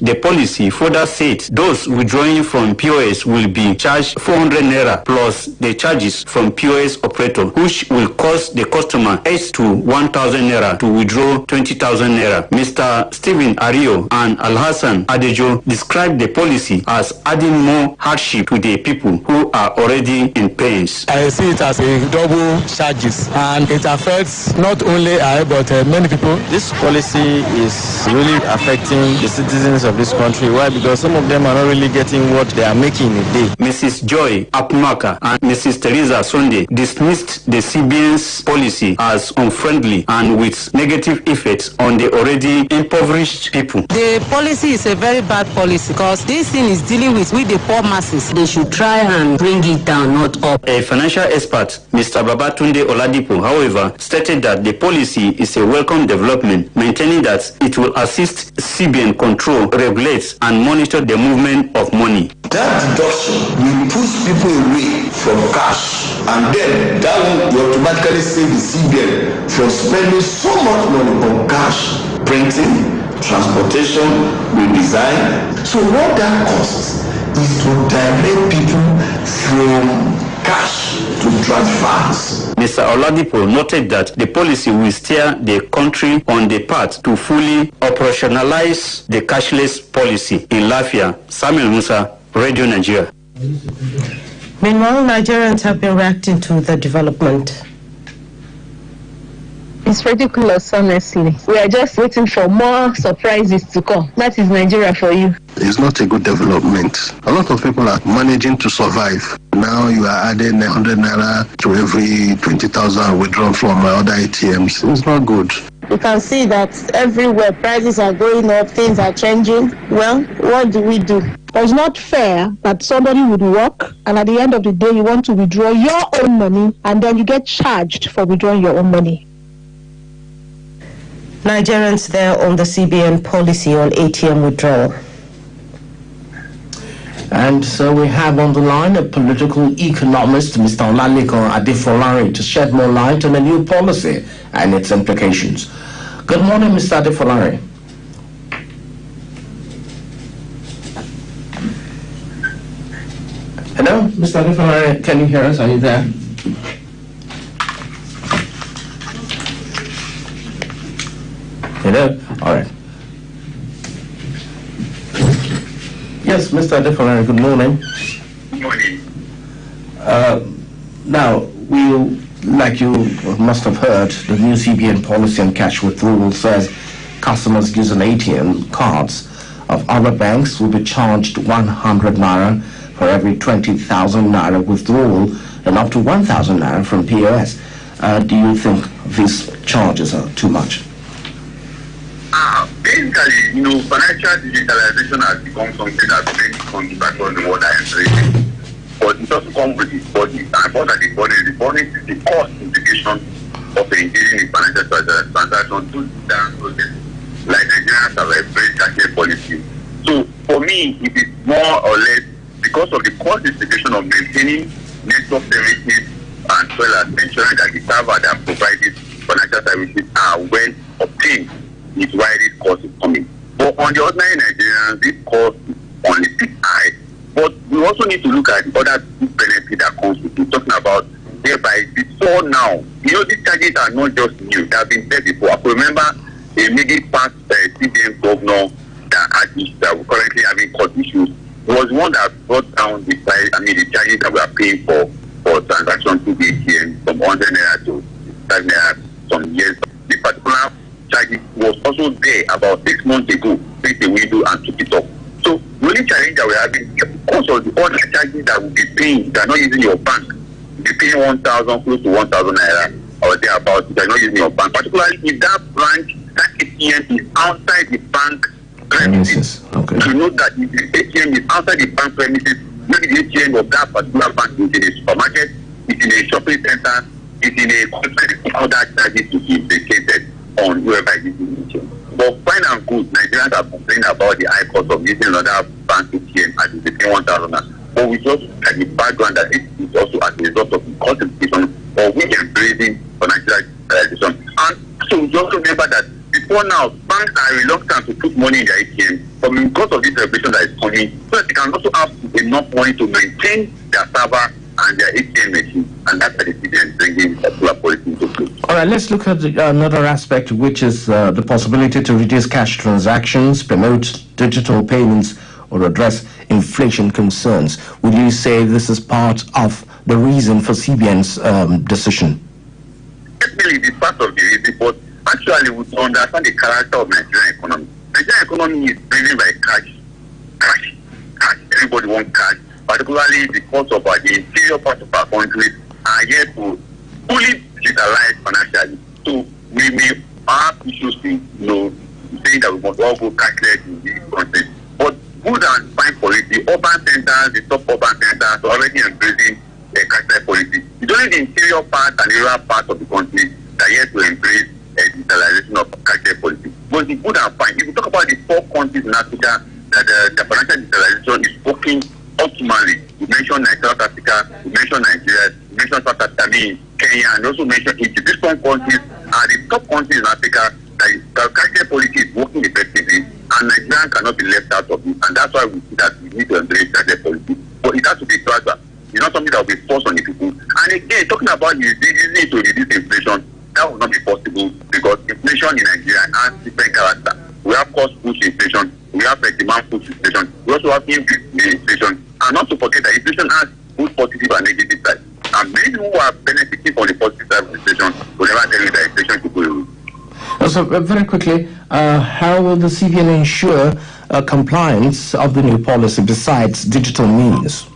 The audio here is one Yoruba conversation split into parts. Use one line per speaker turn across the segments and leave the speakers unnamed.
The policy further said those withdrawing from POS will be charged 400 naira plus the charges from POS operator, which will cost the customer 8 to 1,000 naira to withdraw 20,000 naira. Mr. Stephen Ario and Alhassan Adejo described the policy as adding more hardship to the people who are already in pains.
I see it as a double charges, and it affects not only I but many people.
This policy is really affecting the citizens of this country. Why? Because some of them are not really getting what they are making in a day.
Mrs. Joy Apumaka and Mrs. Teresa Sunday dismissed the CBN's policy as unfriendly and with negative effects on the already impoverished people.
The policy is a very bad policy because this thing is dealing with the poor masses. They should try and bring it down, not up.
A financial expert, Mr. Babatunde Oladipo, however, stated that the policy is a welcome development, maintaining that it will assist CBN control, regulate, and monitor the movement of money.
That deduction will push people away from cash, and then that will automatically save the CBN from spending so much money on cash, printing, transportation, redesign. So what that costs is to direct people from cash to transfers.
Mr. Oladipo noted that the policy will steer the country on the path to fully operationalize the cashless policy. In Lafia, Samuel Musa, Radio Nigeria.
Meanwhile, Nigerians have been reacting to the development.
It's ridiculous, honestly. We are just waiting for more surprises to come. That is Nigeria for you.
It's not a good development. A lot of people are managing to survive. Now you are adding 100 naira to every 20,000 withdrawn from other ATMs. It's not good.
You can see that everywhere prices are going up, things are changing. Well, what do we do? It's not fair that somebody would work and at the end of the day you want to withdraw your own money and then you get charged for withdrawing your own money.
Nigerians there on the CBN policy on ATM withdrawal.
And so we have on the line a political economist, Mr. Olaniko Adefolari, to shed more light on the new policy and its implications. Good morning, Mr. Adefolari. Hello, Mr. Adefolari, can you hear us? Are you there? Hello? All right. Yes, Mr. Adefolari, good morning.
Good morning.
Now, like you must have heard, the new CBN policy on cash withdrawal says customers using ATM cards of other banks will be charged 100 naira for every 20,000 naira withdrawal and up to 1,000 naira from POS. Do you think these charges are too much?
Basically, financial digitalization has become something that's very countries across the world are embracing. But it also comes with its bodies, and what are the bodies? The bodies is the cost implication of engaging in financial transactions to dance process. Like Nigerians have a very cashless policy. So for me, it is more or less because of the cost implication of maintaining network services as well as ensuring that the server that provide these financial services are well obtained. Is why this cost is coming. But on the ordinary Nigerians, this cost is on a bit high. But we also need to look at the other benefit that comes with it. Talking about thereby before now, these charges are not just new. They have been there before. I remember a middle past CBN governor that had issues that we're currently having court issues was one that brought down the price. The charges that we are paying for transactions to the ATM from 100 naira to 5 naira some years. The particular charges was also there about 6 months ago, take the window and took it up. So the only challenge that we are having because of the other charges that will be paying, they are not using your bank. You're paying 1,000 close to 1,000 naira or thereabouts, they are not using your bank. Particularly if that branch, that ATM is outside the bank premises. Okay. To know that if the ATM is outside the bank premises, maybe the ATM of that particular bank is in a supermarket, it's in a shopping center, it's in a country, how that charges to be implicated on whoever is using ATM. But fine and good, Nigerians are complaining about the high cost of using another bank ATM and it's between 1,000. But we just at the background that it is also as a result of the cost implication or we embracing financial digitalization. And so we also remember that before now, banks are reluctant to put money in their ATM because of this regulation that is coming, so that they can also have enough money to maintain their server and their ATM machine, and that's why the CBN is bringing particular policy into play.
All right, let's look at another aspect, which is the possibility to reduce cash transactions, promote digital payments, or address inflation concerns. Would you say this is part of the reason for CBN's decision?
Definitely, it is part of the reason, but actually, we understand the character of Nigerian economy. Nigerian economy is driven by cash. Everybody wants cash, particularly because of the interior part of our country are yet to fully digitalize financially. So we may have issues in saying that we must all go cashless in this country. But good and fine policy, urban centers, the top urban centers are already embracing the cashless policy. It's only the interior part and the rural part of the country that are yet to embrace digitalization of cashless policy. But the good and fine, if you talk about the 4 countries in Africa that the financial digitalization is working optimally, we mentioned South Africa, we mentioned Nigeria, we mentioned South Africa, Kenya, and also mentioned Egypt. These 4 countries are the top countries in Africa that the cashless policy is working effectively, and Nigeria cannot be left out of it. And that's why we see that we need to embrace cashless policy. But it has to be gradual. It's not something that will be forced on the people. And again, talking about the need to reduce inflation, that will not be possible because inflation in Nigeria has different character. We have cost push inflation, we have demand push inflation, we also have inflation. And not to forget that inflation has both positive and negative sides. And many who are benefiting from the positive side of inflation will never tell you that inflation could go away.
So very quickly, how will the CBN ensure compliance of the new policy besides digital means?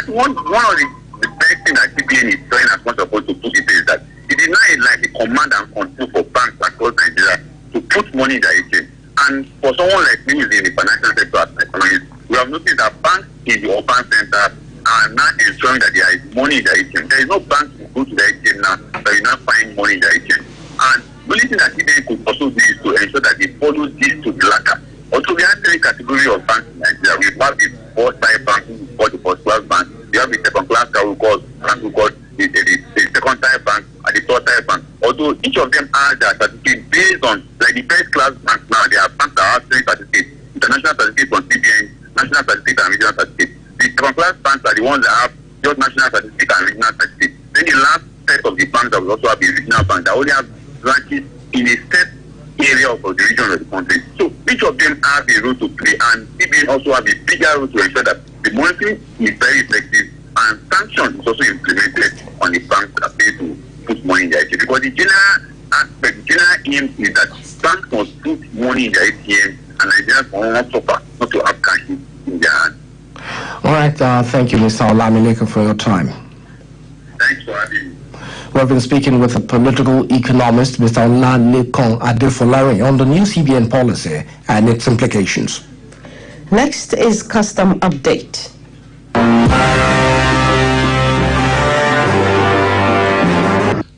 One of the best things that CBN is trying as much as possible to put it is that it is not like a command and control for banks across Nigeria to put money in the ATM. And for someone like me who is in the financial sector as an economist, we have noticed that banks in the urban center are not ensuring that there is money in the ATM. There is no bank to go to the ATM now that you not find money in the ATM. And the only thing that CBN could also do is to ensure that they follow this to the letter. Also, we have 3 categories of banks in Nigeria. We have the first-tier bank, who is called the first-class bank. We have the second-class bank, who called the second-tier bank, and the third-tier bank. Although each of them has their certificate based on, like the first-class banks now, they have banks that have 3 certificates: international certificate from CBN, national certificate, and regional certificate. The second-class banks are the ones that have just national certificate and regional certificate. Then the last set of the banks that will also have the regional bank that only have branches in a set area of the region of the country. So each of them have a role to play, and CBN also have a bigger role to ensure that the monitoring is very effective and sanctions is also implemented on the banks that pay to put money in the ATM. Because the general aspect, the general aim is that banks must put money in the ATM and Nigerians will not suffer not to have cash in their hands.
All right, thank you, Mr. Olamileke, for your time.
Thanks for having me.
We've been speaking with a political economist, Mr. Olamileke Adefolari, on the new CBN policy and its implications.
Next is Custom Update.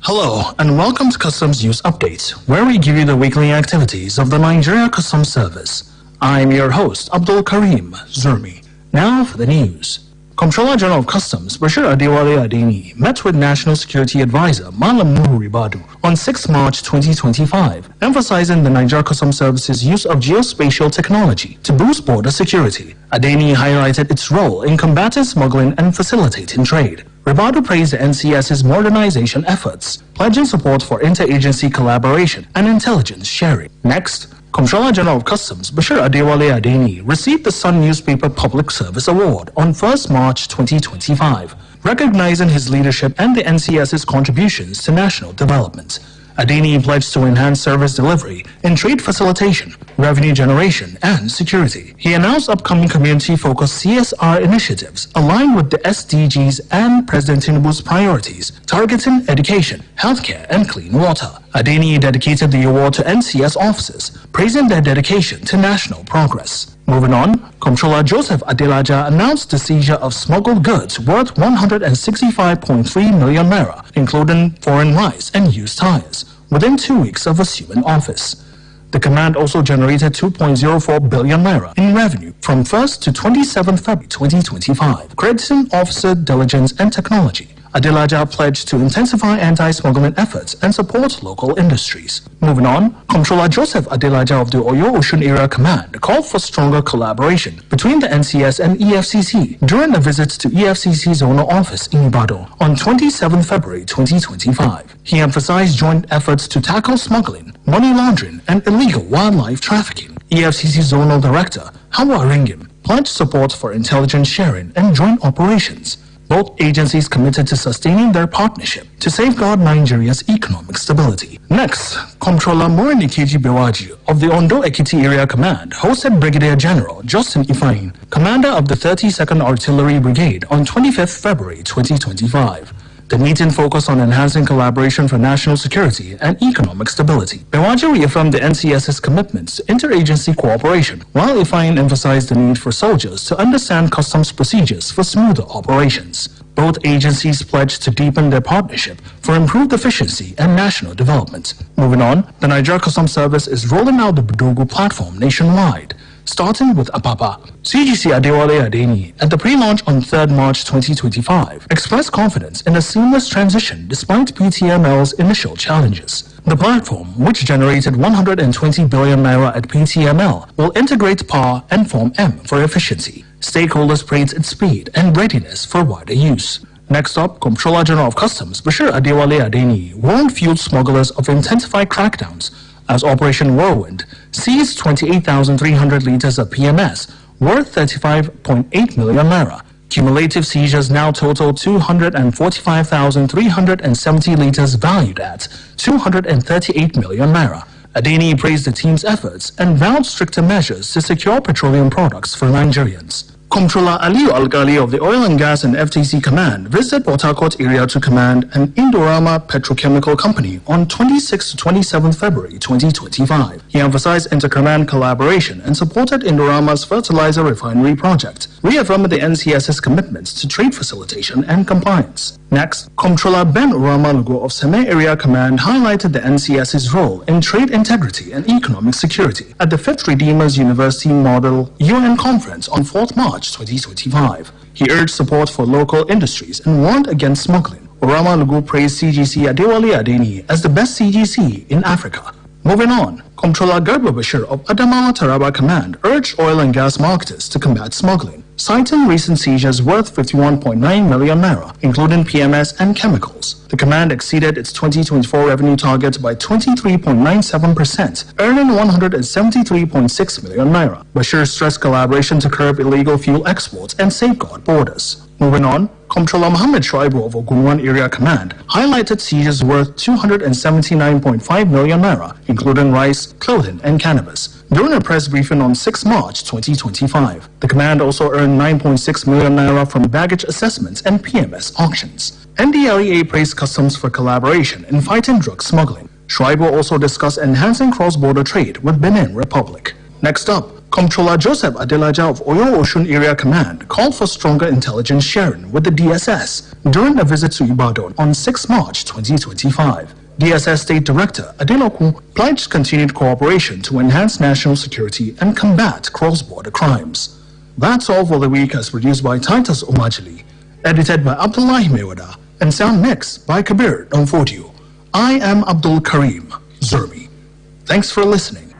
Hello, and welcome to Customs News Update, where we give you the weekly activities of the Nigeria Customs Service. I'm your host, Abdul Karim Zurmi. Now for the news. Comptroller General of Customs, Bashir Adewale Adeni, met with National Security Advisor Malam Nuhu Ribadu on 6 March 2025, emphasizing the Nigeria Customs Service's use of geospatial technology to boost border security. Adeni highlighted its role in combating smuggling and facilitating trade. Ribadu praised the NCS's modernization efforts, pledging support for interagency collaboration and intelligence sharing. Next, Comptroller General of Customs Bashir Adewale Adeni received the Sun Newspaper Public Service Award on 1st March 2025, recognizing his leadership and the NCS's contributions to national development. Adeni pledged to enhance service delivery in trade facilitation, revenue generation, and security. He announced upcoming community-focused CSR initiatives aligned with the SDGs and President Tinubu's priorities, targeting education, healthcare, and clean water. Adeni dedicated the award to NCS officers, praising their dedication to national progress. Moving on, Comptroller Joseph Adelaja announced the seizure of smuggled goods worth 165.3 million naira, including foreign rice and used tires, within 2 weeks of assuming office. The command also generated 2.04 billion naira in revenue from 1st to 27th February 2025, crediting officer diligence and technology. Adelaja pledged to intensify anti-smuggling efforts and support local industries. Moving on, Comptroller Joseph Adelaja of the Oyo Osun Area Command called for stronger collaboration between the NCS and EFCC during a visit to EFCC's zonal office in Ibadan on 27 February 2025. He emphasized joint efforts to tackle smuggling, money laundering, and illegal wildlife trafficking. EFCC Zonal Director Hawa Ringim pledged support for intelligence sharing and joint operations. Both agencies committed to sustaining their partnership to safeguard Nigeria's economic stability. Next, Comptroller Moniya Bewaji of the Ondo Ekiti Area Command hosted Brigadier General Justin Ifeanyi, commander of the 32nd Artillery Brigade, on 25th February 2025. The meeting focused on enhancing collaboration for national security and economic stability. Bewaji reaffirmed the NCS's commitments to interagency cooperation, while Ifeanyi emphasized the need for soldiers to understand customs procedures for smoother operations. Both agencies pledged to deepen their partnership for improved efficiency and national development. Moving on, the Nigeria Customs Service is rolling out the Budogu platform nationwide, starting with Apapa. CGC Adewale Adeni at the pre-launch on 3rd March 2025 expressed confidence in a seamless transition despite PTML's initial challenges. The platform, which generated 120 billion naira at PTML, will integrate PAR and Form M for efficiency. Stakeholders praised its speed and readiness for wider use. Next up, Comptroller General of Customs Bashir Adewale Adeni warned fuel smugglers of intensified crackdowns as Operation Whirlwind seized 28,300 liters of PMS worth 35.8 million naira. Cumulative seizures now total 245,370 liters valued at 238 million naira. Adeni praised the team's efforts and vowed stricter measures to secure petroleum products for Nigerians. Comptroller Aliyu Algali of the Oil and Gas and FTC Command visited Port Harcourt area to command an Indorama Petrochemical Company on 26 to 27 February 2025. He emphasized inter-command collaboration and supported Indorama's fertilizer refinery project, reaffirming the NCS's commitments to trade facilitation and compliance. Next, Comptroller Ben Uramalugo of Seme Area Command highlighted the NCS's role in trade integrity and economic security at the 5th Redeemers University Model UN Conference on 4th March 2025. He urged support for local industries and warned against smuggling. Uramalugo praised CGC Adewale Adeni as the best CGC in Africa. Moving on, Comptroller Garba Bashir of Adamawa Taraba Command urged oil and gas marketers to combat smuggling, citing recent seizures worth 51.9 million naira, including PMS and chemicals. The command exceeded its 2024 revenue target by 23.97%, earning 173.6 million naira. Bashir stressed collaboration to curb illegal fuel exports and safeguard borders. Moving on, Comptroller Mohammed Shuaibu of Ogunwan Area Command highlighted seizures worth 279.5 million naira, including rice, clothing, and cannabis, during a press briefing on 6 March 2025. The command also earned 9.6 million naira from baggage assessments and PMS auctions. NDLEA praised customs for collaboration in fighting drug smuggling. Shuaibu also discussed enhancing cross-border trade with Benin Republic. Next up, Comptroller Joseph Adelaja of Oyo Osun Area Command called for stronger intelligence sharing with the DSS during a visit to Ibadan on 6 March 2025. DSS State Director Adeloku pledged continued cooperation to enhance national security and combat cross-border crimes. That's all for the week, as produced by Titus Omajili, edited by Abdullahi Mewada, and sound mixed by Kabir Donfodio. I am Abdul Karim Zermi. Thanks for listening.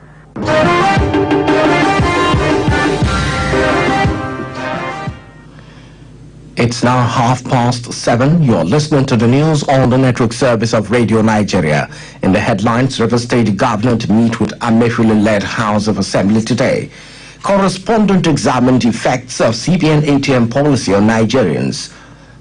It's now 7:30. You're listening to the news on the network service of Radio Nigeria. In the headlines, River State Governor to meet with Amefule-led House of Assembly today. Correspondent examined effects of CBN ATM policy on Nigerians.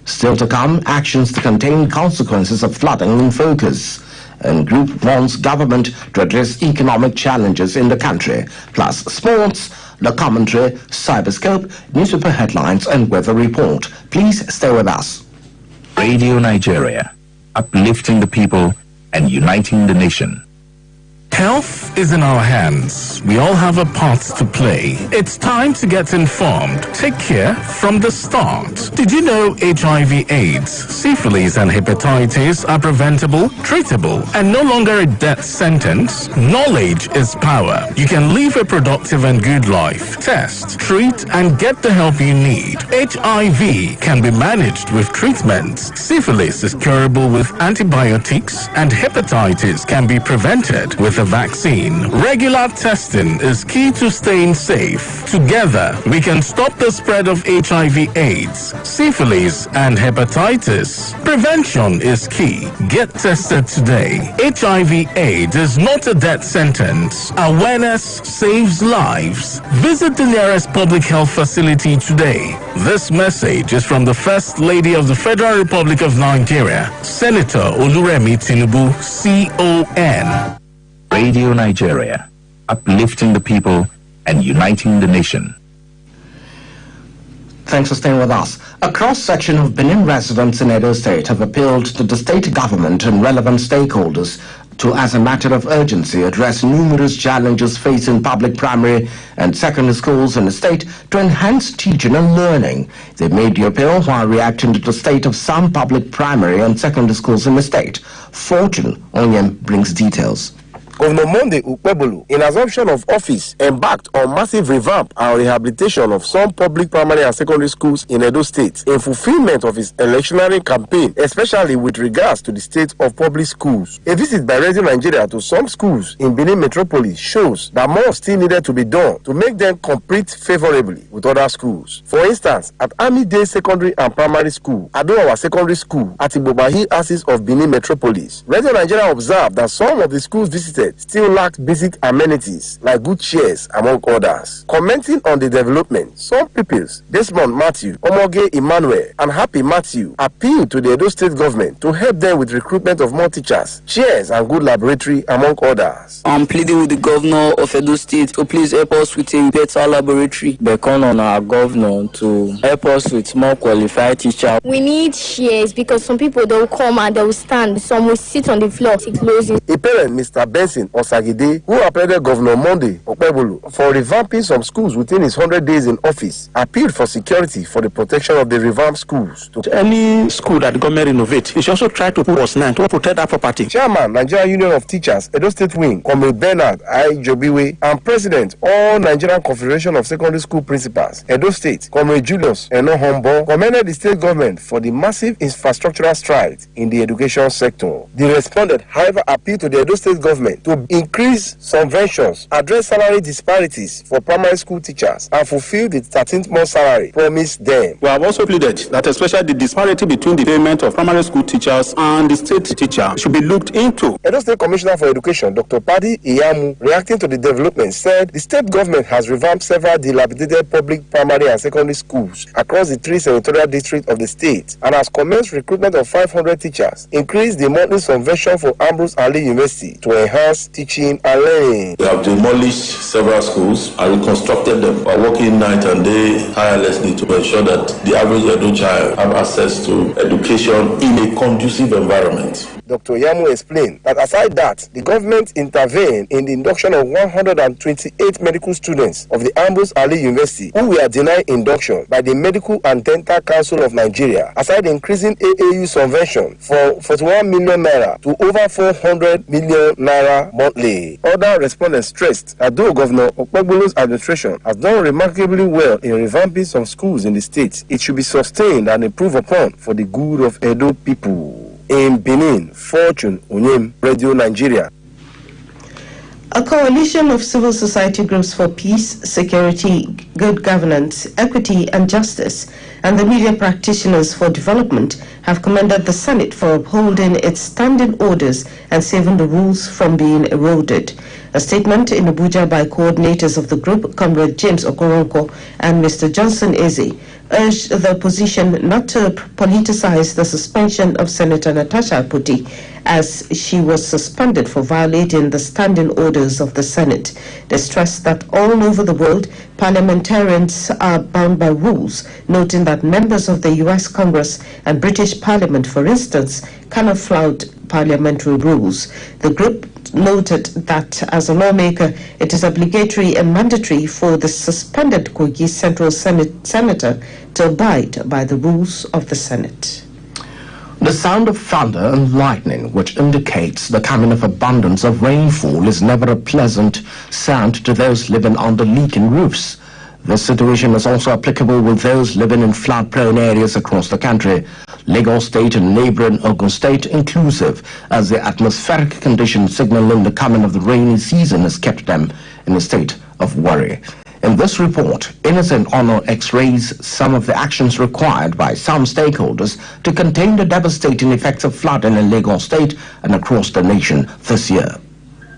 Still to come, actions to contain consequences of flooding in focus. And group wants government to address economic challenges in the country. Plus sports, the commentary, cyberscope, newspaper headlines, and weather report. Please stay with us.
Radio Nigeria, uplifting the people and uniting the nation. Health is in our hands. We all have a part to play. It's time to get informed. Take care from the start. Did you know HIV/AIDS, syphilis and hepatitis are preventable, treatable, and no longer a death sentence? Knowledge is power. You can live a productive and good life. Test, treat, and get the help you need. HIV can be managed with treatments. Syphilis is curable with antibiotics, and hepatitis can be prevented with a vaccine. Regular testing is key to staying safe. Together, we can stop the spread of HIV/AIDS, syphilis, and hepatitis. Prevention is key. Get tested today. HIV/AIDS is not a death sentence. Awareness saves lives. Visit the nearest public health facility today. This message is from the First Lady of the Federal Republic of Nigeria, Senator Oluremi Tinubu, CON.
Radio Nigeria, uplifting the people and uniting the nation.
Thanks for staying with us. A cross-section of Benin residents in Edo State have appealed to the state government and relevant stakeholders to, as a matter of urgency, address numerous challenges facing public primary and secondary schools in the state to enhance teaching and learning. They made the appeal while reacting to the state of some public primary and secondary schools in the state. Fortune Onyem brings details.
Governor Monday Ukpebulu, in assumption of office, embarked on massive revamp and rehabilitation of some public primary and secondary schools in Edo State in fulfillment of his electioneering campaign, especially with regards to the state of public schools. A visit by Radio Nigeria to some schools in Benin Metropolis shows that more still needed to be done to make them compete favorably with other schools. For instance, at Army Day Secondary and Primary School, Adoawa Secondary School, at Ibobahi axis of Benin Metropolis, Radio Nigeria observed that some of the schools visited still lacked basic amenities like good chairs, among others. Commenting on the development, some pupils, Desmond Matthew, Omoge Emmanuel, and Happy Matthew, appealed to the Edo State government to help them with recruitment of more teachers, chairs, and good laboratory, among others.
I'm pleading with the governor of Edo State to please help us with a better laboratory. Beckon on our governor to help us with more qualified teachers.
We need chairs because some people, they will come and they will stand, some will sit on the floor.
A parent, Mr. Benson Osagide, who applauded Governor Monday Okpebulu for revamping some schools within his 100 days in office, appealed for security for the protection of the revamped schools.
Any school that the government renovate, it should also try to put us now to protect that property.
Chairman, Nigerian Union of Teachers, Edo State Wing, Comrade Bernard I. Jobiwe, and President, All Nigerian Confederation of Secondary School Principals, Edo State, Comrade Julius Enohombo, commended the state government for the massive infrastructural strides in the education sector. The respondent, however, appealed to the Edo State government to increase subventions, address salary disparities for primary school teachers, and fulfill the 13th month salary promised them.
We have also pleaded that especially the disparity between the payment of primary school teachers and the state teacher should be looked into.
Edo State Commissioner for Education, Dr. Padi Iyamu, reacting to the development, said the state government has revamped several dilapidated public primary and secondary schools across the 3 senatorial districts of the state and has commenced recruitment of 500 teachers, increased the monthly subvention for Ambrose Ali University to enhance teaching and learning.
We have demolished several schools and reconstructed them. We are working night and day tirelessly to ensure that the average Edo child have access to education in a conducive environment.
Dr. Yamu explained that aside that, the government intervened in the induction of 128 medical students of the Ambrose Ali University who were denied induction by the Medical and Dental Council of Nigeria, aside increasing AAU subvention for 41 million naira to over 400 million naira monthly. Other respondents stressed that though Governor Okpebulu's administration has done remarkably well in revamping some schools in the state, it should be sustained and improved upon for the good of Edo people. In Benin, Fortune Onyem, Radio Nigeria.
A coalition of civil society groups for peace, security, good governance, equity and justice, and the media practitioners for development have commended the Senate for upholding its standing orders and saving the rules from being eroded. A statement in Abuja by coordinators of the group, Comrade James Okoronko and Mr. Johnson Eze, urged the opposition not to politicize the suspension of Senator Natasha Akpoti, as she was suspended for violating the standing orders of the Senate. They stressed that all over the world, parliamentarians are bound by rules, noting that members of the U.S. Congress and British Parliament, for instance, cannot flout parliamentary rules. The group noted that as a lawmaker, it is obligatory and mandatory for the suspended Kogi Central Senator to abide by the rules of the Senate.
The sound of thunder and lightning, which indicates the coming of abundance of rainfall, is never a pleasant sound to those living under leaking roofs. This situation is also applicable with those living in flood-prone areas across the country, Lagos State and neighboring Ogun State inclusive, as the atmospheric condition signaling the coming of the rainy season has kept them in a state of worry. In this report, Innocent Honor X-rays some of the actions required by some stakeholders to contain the devastating effects of flooding in Lagos State and across the nation this year.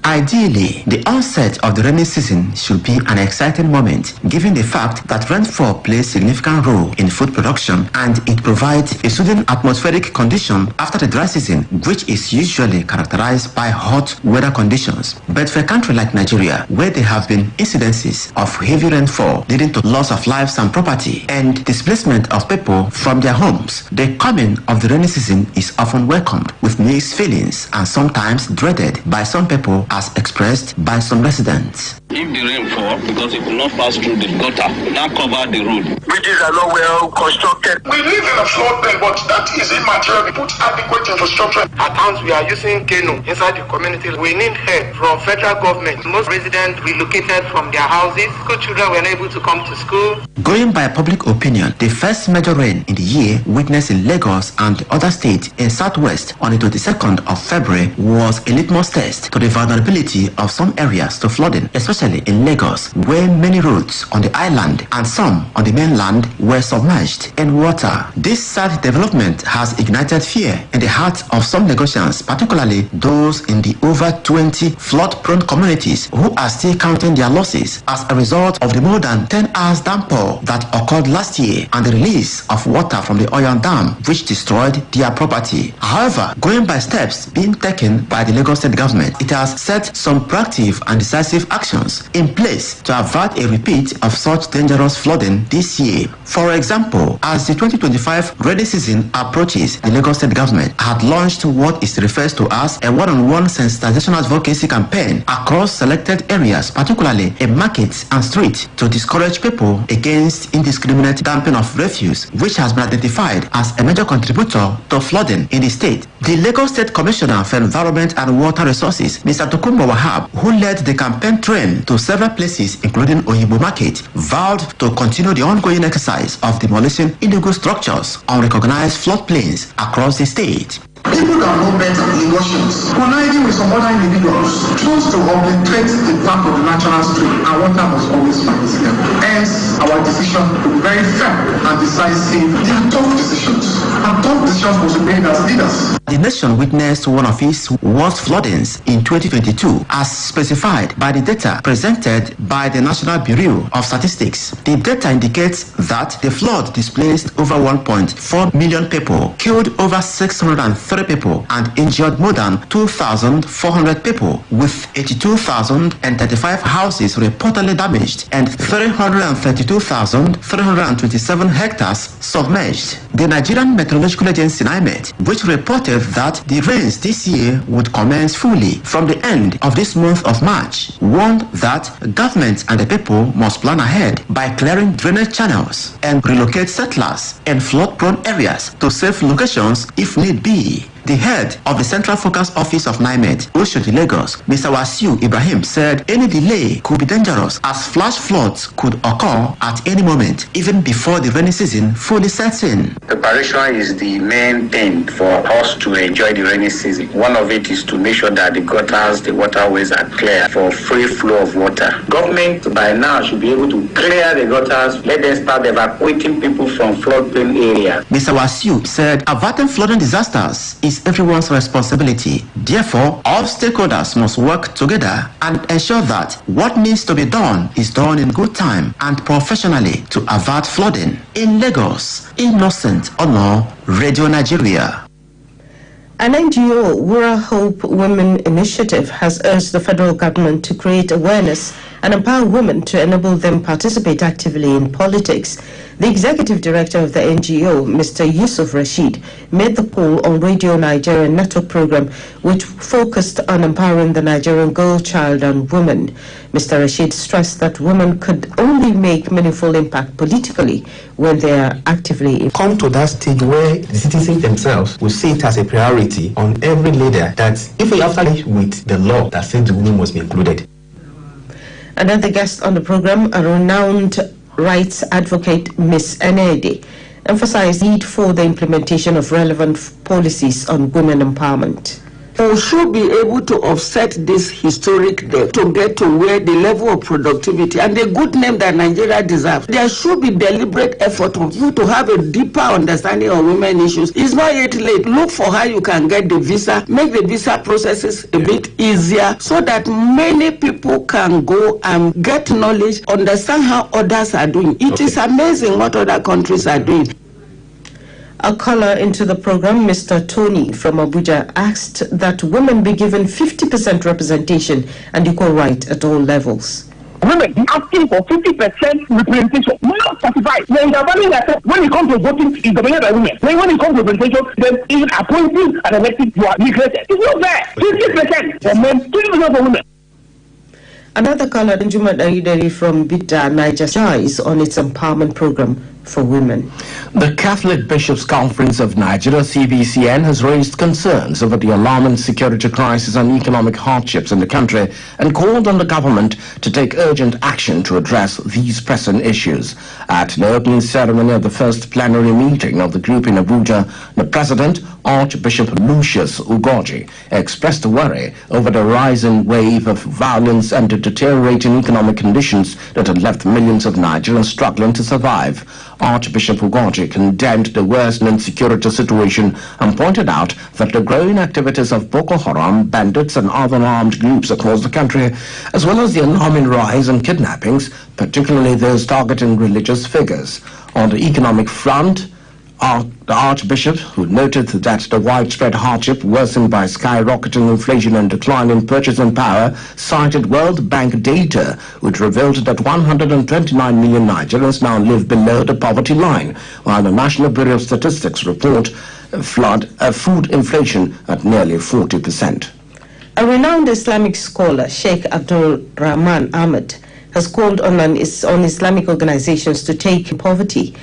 Ideally, the onset of the rainy season should be an exciting moment, given the fact that rainfall plays a significant role in food production and it provides a soothing atmospheric condition after the dry season, which is usually characterized by hot weather conditions. But for a country like Nigeria, where there have been incidences of heavy rainfall leading to loss of lives and property and displacement of people from their homes, the coming of the rainy season is often welcomed with mixed feelings and sometimes dreaded by some people, as expressed by some residents.
If the rain falls, because it will not pass through the gutter, now cover the road.
Bridges are not well constructed. We live in a floodplain, but that is immaterial. We put adequate infrastructure. At times we are using canoe inside the community. We need help from federal government. Most residents relocated from their houses. School children were unable to come to school.
Going by public opinion, the first major rain in the year witnessed in Lagos and other states in southwest on the 22nd of February was a litmus test to the vulnerability of some areas to flooding, especially in Lagos, where many roads on the island and some on the mainland were submerged in water. This sad development has ignited fear in the hearts of some Lagosians, particularly those in the over 20 flood-prone communities who are still counting their losses as a result of the more than 10 hours downpour that occurred last year and the release of water from the Oyon Dam, which destroyed their property. However, going by steps being taken by the Lagos State government, it has set some proactive and decisive actions in place to avert a repeat of such dangerous flooding this year. For example, as the 2025 rainy season approaches, the Lagos State government had launched what is referred to as a one-on-one sensitization advocacy campaign across selected areas, particularly in markets and streets, to discourage people against indiscriminate dumping of refuse, which has been identified as a major contributor to flooding in the state. The Lagos State Commissioner for Environment and Water Resources, Mr. Tokunbo Wahab, who led the campaign train to several places, including Oyibo Market, vowed to continue the ongoing exercise of demolishing illegal structures on recognized floodplains across the state.
People that know better, Lagosians, conniving with some other individuals, chose to obliterate the back of the natural stream, and water must always find its level. Hence, our decision to be very firm and decisive. They are tough decisions, and tough decisions must be made as leaders.
The nation witnessed one of its worst floodings in 2022, as specified by the data presented by the National Bureau of Statistics. The data indicates that the flood displaced over 1.4 million people, killed over 630 people, and injured more than 2,400 people, with 82,035 houses reportedly damaged and 332,327 hectares submerged. The Nigerian Meteorological Agency (NIMET), which reported that the rains this year would commence fully from the end of this month of March, warned that government and the people must plan ahead by clearing drainage channels and relocate settlers in flood-prone areas to safe locations if need be. The head of the Central Focus Office of NIMET, Oshodi Lagos, Mr. Wasiu Ibrahim, said any delay could be dangerous as flash floods could occur at any moment, even before the rainy season fully sets in.
Preparation is the main thing for us to enjoy the rainy season. One of it is to make sure that the gutters, the waterways are clear for free flow of water. Government by now should be able to clear the gutters, let them start evacuating people from floodplain areas.
Mr. Wasiu said averting flooding disasters is everyone's responsibility. Therefore, all stakeholders must work together and ensure that what needs to be done is done in good time and professionally to avert flooding. In Lagos, Innocent Honor, Radio Nigeria.
An NGO, Wura Hope Women Initiative, has urged the federal government to create awareness and empower women to enable them participate actively in politics. The executive director of the NGO, Mr. Yusuf Rashid, made the call on Radio Nigeria Network program, which focused on empowering the Nigerian girl child and women. Mr. Rashid stressed that women could only make meaningful impact politically when they are actively
come to that stage where the citizens themselves will see it as a priority on every leader that if we have to with the law that says the woman must be included.
Another guest on the program, a renowned rights advocate, Ms. Enedi, emphasized the need for the implementation of relevant policies on women empowerment.
We should be able to offset this historic debt to get to where the level of productivity and the good name that Nigeria deserves. There should be deliberate effort of you to have a deeper understanding of women issues. It's not yet late. Look for how you can get the visa, make the visa processes a bit easier so that many people can go and get knowledge, understand how others are doing. It is amazing what other countries are doing.
A caller into the program, Mr. Tony from Abuja, asked that women be given 50% representation and equal right at all levels.
Women asking for 50% representation. We're not satisfied. When it comes to voting, it's dominated by women. When it comes to representation, then even appointing and electing, you are neglected. It's not there. 50% for men, 50% for women.
Another caller, Njuma Darideri from Bida, Niger, is on its empowerment program for women.
The Catholic Bishops' Conference of Nigeria, CBCN, has raised concerns over the alarming security crisis and economic hardships in the country and called on the government to take urgent action to address these pressing issues. At the opening ceremony of the first plenary meeting of the group in Abuja, the President, Archbishop Lucius Ugoji, expressed worry over the rising wave of violence and the deteriorating economic conditions that had left millions of Nigerians struggling to survive. Archbishop Ugoji condemned the worsening security situation and pointed out that the growing activities of Boko Haram, bandits and other armed groups across the country, as well as the alarming rise in kidnappings, particularly those targeting religious figures. On the economic front, the Archbishop, who noted that the widespread hardship worsened by skyrocketing inflation and declining purchasing power, cited World Bank data, which revealed that 129 million Nigerians now live below the poverty line, while the National Bureau of Statistics report food inflation at nearly 40%.
A renowned Islamic scholar, Sheikh Abdul Rahman Ahmed, has called on Islamic organizations to take poverty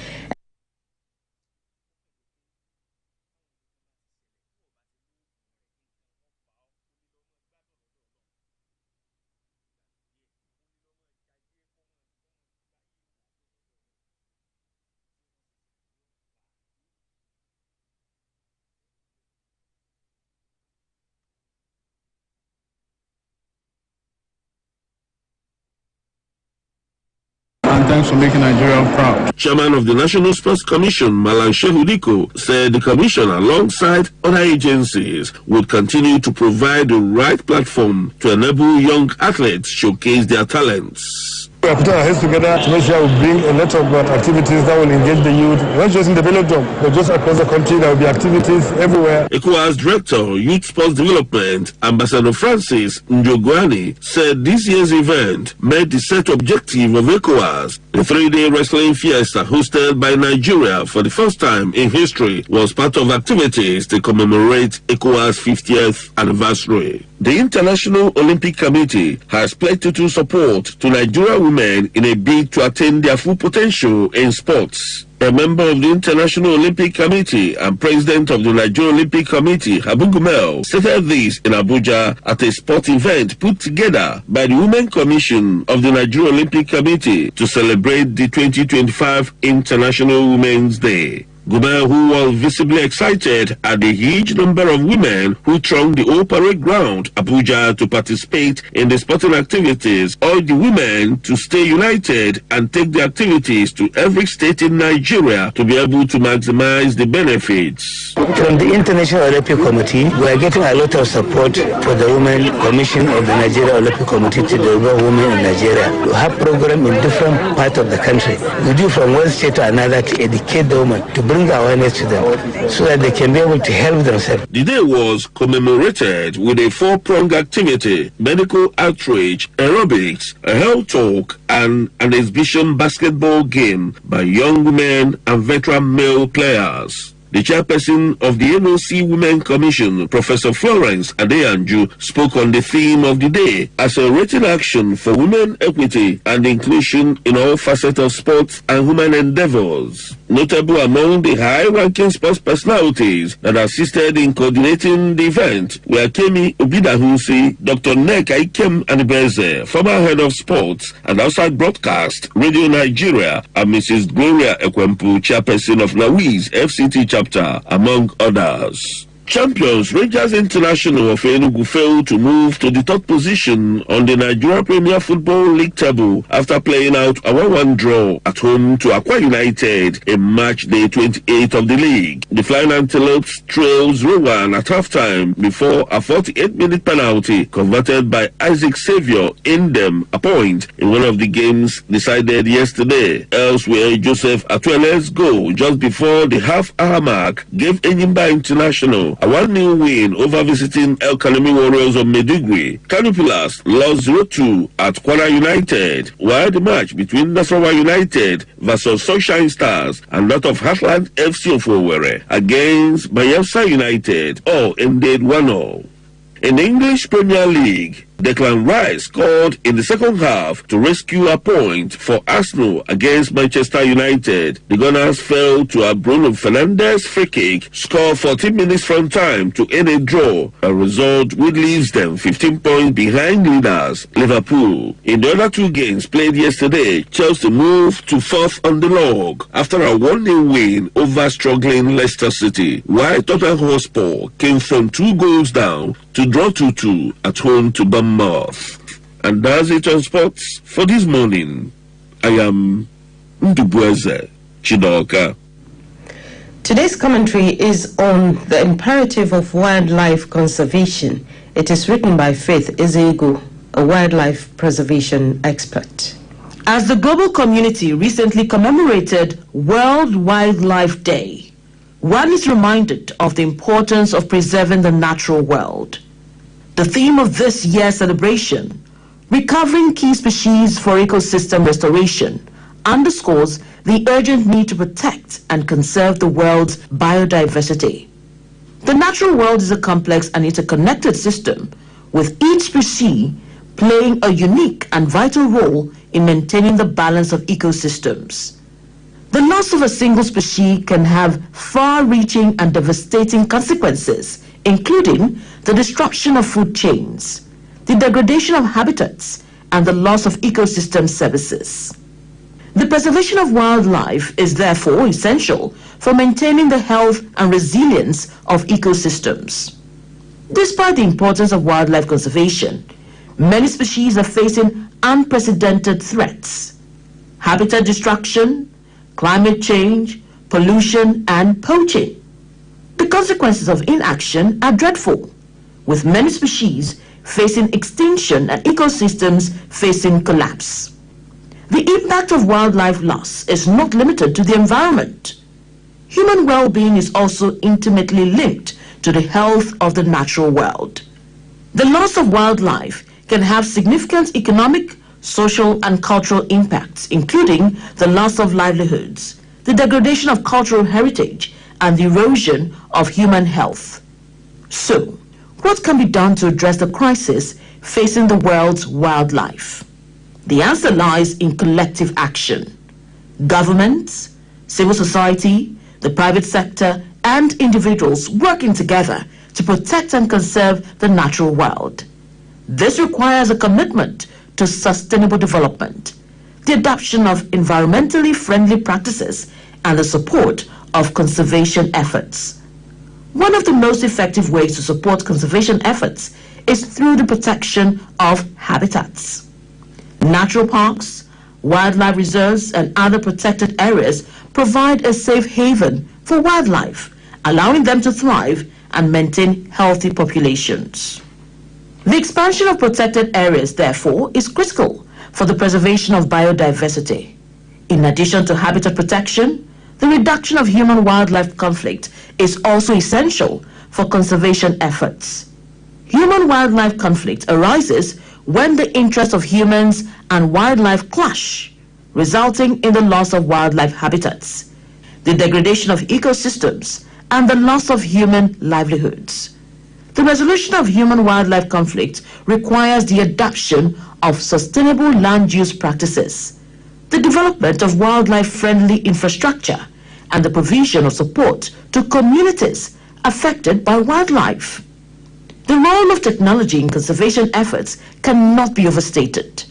and thanks for making Nigeria proud.
Chairman of the National Sports Commission, Malan Shehudiko, said the commission, alongside other agencies, would continue to provide the right platform to enable young athletes showcase their talents.
We are putting our heads together to make sure we bring a lot of activities that will engage the youth, not just in the Velodrome, but just across the country. There will be activities everywhere.
ECOWAS Director, Youth Sports Development, Ambassador Francis Njogwani, said this year's event met the set objective of ECOWAS. The 3-day wrestling fiesta hosted by Nigeria for the first time in history was part of activities to commemorate ECOWAS' 50th anniversary. The International Olympic Committee has pledged total support to Nigerian women in a bid to attain their full potential in sports. A member of the International Olympic Committee and president of the Nigerian Olympic Committee, Habu Gumel, stated this in Abuja at a sport event put together by the Women Commission of the Nigerian Olympic Committee to celebrate the 2025 International Women's Day. Gumel, who was visibly excited at the huge number of women who thronged the old parade ground, Abuja, to participate in the sporting activities, urged the women to stay united and take the activities to every state in Nigeria to be able to maximize the benefits.
From the International Olympic Committee, we are getting a lot of support for the Women Commission of the Nigerian Olympic Committee to develop women in Nigeria. We have programs in different parts of the country. We do from one state to another to educate the women, to bring bring awareness to them so that they can be able to help themselves.
The day was commemorated with a four-pronged activity: medical outreach, aerobics, a health talk, and an exhibition basketball game by young women and veteran male players. The chairperson of the NOC Women Commission, Professor Florence Adeyanju, spoke on the theme of the day: accelerating action for women equity and inclusion in all facets of sports and human endeavors. Notable among the high-ranking sports personalities that assisted in coordinating the event were Kemi Obidahusi, Dr. Nneka Ikem Anibeze, former head of sports and outside broadcast Radio Nigeria, and Mrs. Gloria Ekwempu, chairperson of Nawi's FCT chapter, among others. Champions Rangers International of Enugu failed to move to the third position on the Nigeria Premier Football League table after playing out a 1-1 draw at home to Akwa United in match day 28 of the league. The Flying Antelopes trailed 0-1 at halftime before a 48-minute penalty converted by Isaac Xavier in them a point in one of the games decided yesterday. Elsewhere, Joseph Atuele's goal just before the half-hour mark gave Enyimba International a 1-0 win over visiting El Kanemi Warriors of Maiduguri. Canopilas lost 0-2 at Kwara United, while the match between Nasarawa United versus Sunshine Stars and that of Heartland FC of Owerri against Bayelsa United all ended 1-0. In the English Premier League, Declan Rice scored in the second half to rescue a point for Arsenal against Manchester United. The Gunners fell to a Bruno Fernandes free kick, scored 14 minutes from time to end a draw, a result which leaves them 15 points behind leaders Liverpool. In the other two games played yesterday, Chelsea moved to fourth on the log after a 1-0 win over struggling Leicester City, while Tottenham Hotspur came from 2 goals down to draw 2-2 at home to Bournemouth. And that's it on sports for this morning. I am Ndubueze Chidoka.
Today's commentary is on the imperative of wildlife conservation. It is written by Faith Ezego, a wildlife preservation expert.
As the global community recently commemorated World Wildlife Day, one is reminded of the importance of preserving the natural world. The theme of this year's celebration, Recovering Key Species for Ecosystem Restoration, underscores the urgent need to protect and conserve the world's biodiversity. The natural world is a complex and interconnected system, with each species playing a unique and vital role in maintaining the balance of ecosystems. The loss of a single species can have far-reaching and devastating consequences, including the destruction of food chains, the degradation of habitats, and the loss of ecosystem services. The preservation of wildlife is therefore essential for maintaining the health and resilience of ecosystems. Despite the importance of wildlife conservation, many species are facing unprecedented threats: habitat destruction, climate change, pollution, and poaching. The consequences of inaction are dreadful, with many species facing extinction and ecosystems facing collapse. The impact of wildlife loss is not limited to the environment. Human well-being is also intimately linked to the health of the natural world. The loss of wildlife can have significant economic, social, and cultural impacts, including the loss of livelihoods, the degradation of cultural heritage, and the erosion of human health. So, what can be done to address the crisis facing the world's wildlife? The answer lies in collective action. Governments, civil society, the private sector, and individuals working together to protect and conserve the natural world. This requires a commitment to sustainable development, the adoption of environmentally friendly practices, and the support of conservation efforts. One of the most effective ways to support conservation efforts is through the protection of habitats. Natural parks, wildlife reserves, and other protected areas provide a safe haven for wildlife, allowing them to thrive and maintain healthy populations. The expansion of protected areas, therefore, is critical for the preservation of biodiversity. In addition to habitat protection, The reduction of human-wildlife conflict is also essential for conservation efforts. Human-wildlife conflict arises when the interests of humans and wildlife clash, resulting in the loss of wildlife habitats, the degradation of ecosystems, and the loss of human livelihoods. The resolution of human-wildlife conflict requires the adoption of sustainable land use practices, the development of wildlife-friendly infrastructure, and the provision of support to communities affected by wildlife. The role of technology in conservation efforts cannot be overstated.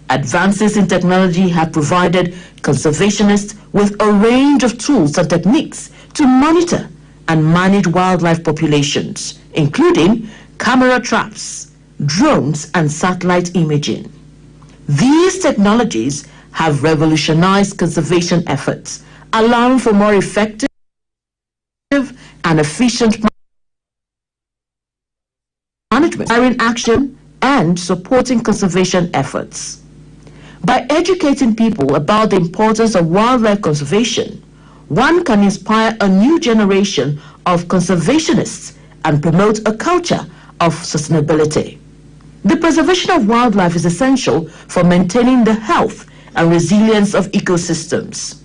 Advances in technology have provided conservationists with a range of tools and techniques to monitor and manage wildlife populations, including camera traps, drones, and satellite imaging. These technologies have revolutionized conservation efforts, allowing for more effective and efficient management, action, and supporting conservation efforts. By educating people about the importance of wildlife conservation, one can inspire a new generation of conservationists and promote a culture of sustainability. The preservation of wildlife is essential for maintaining the health and resilience of ecosystems.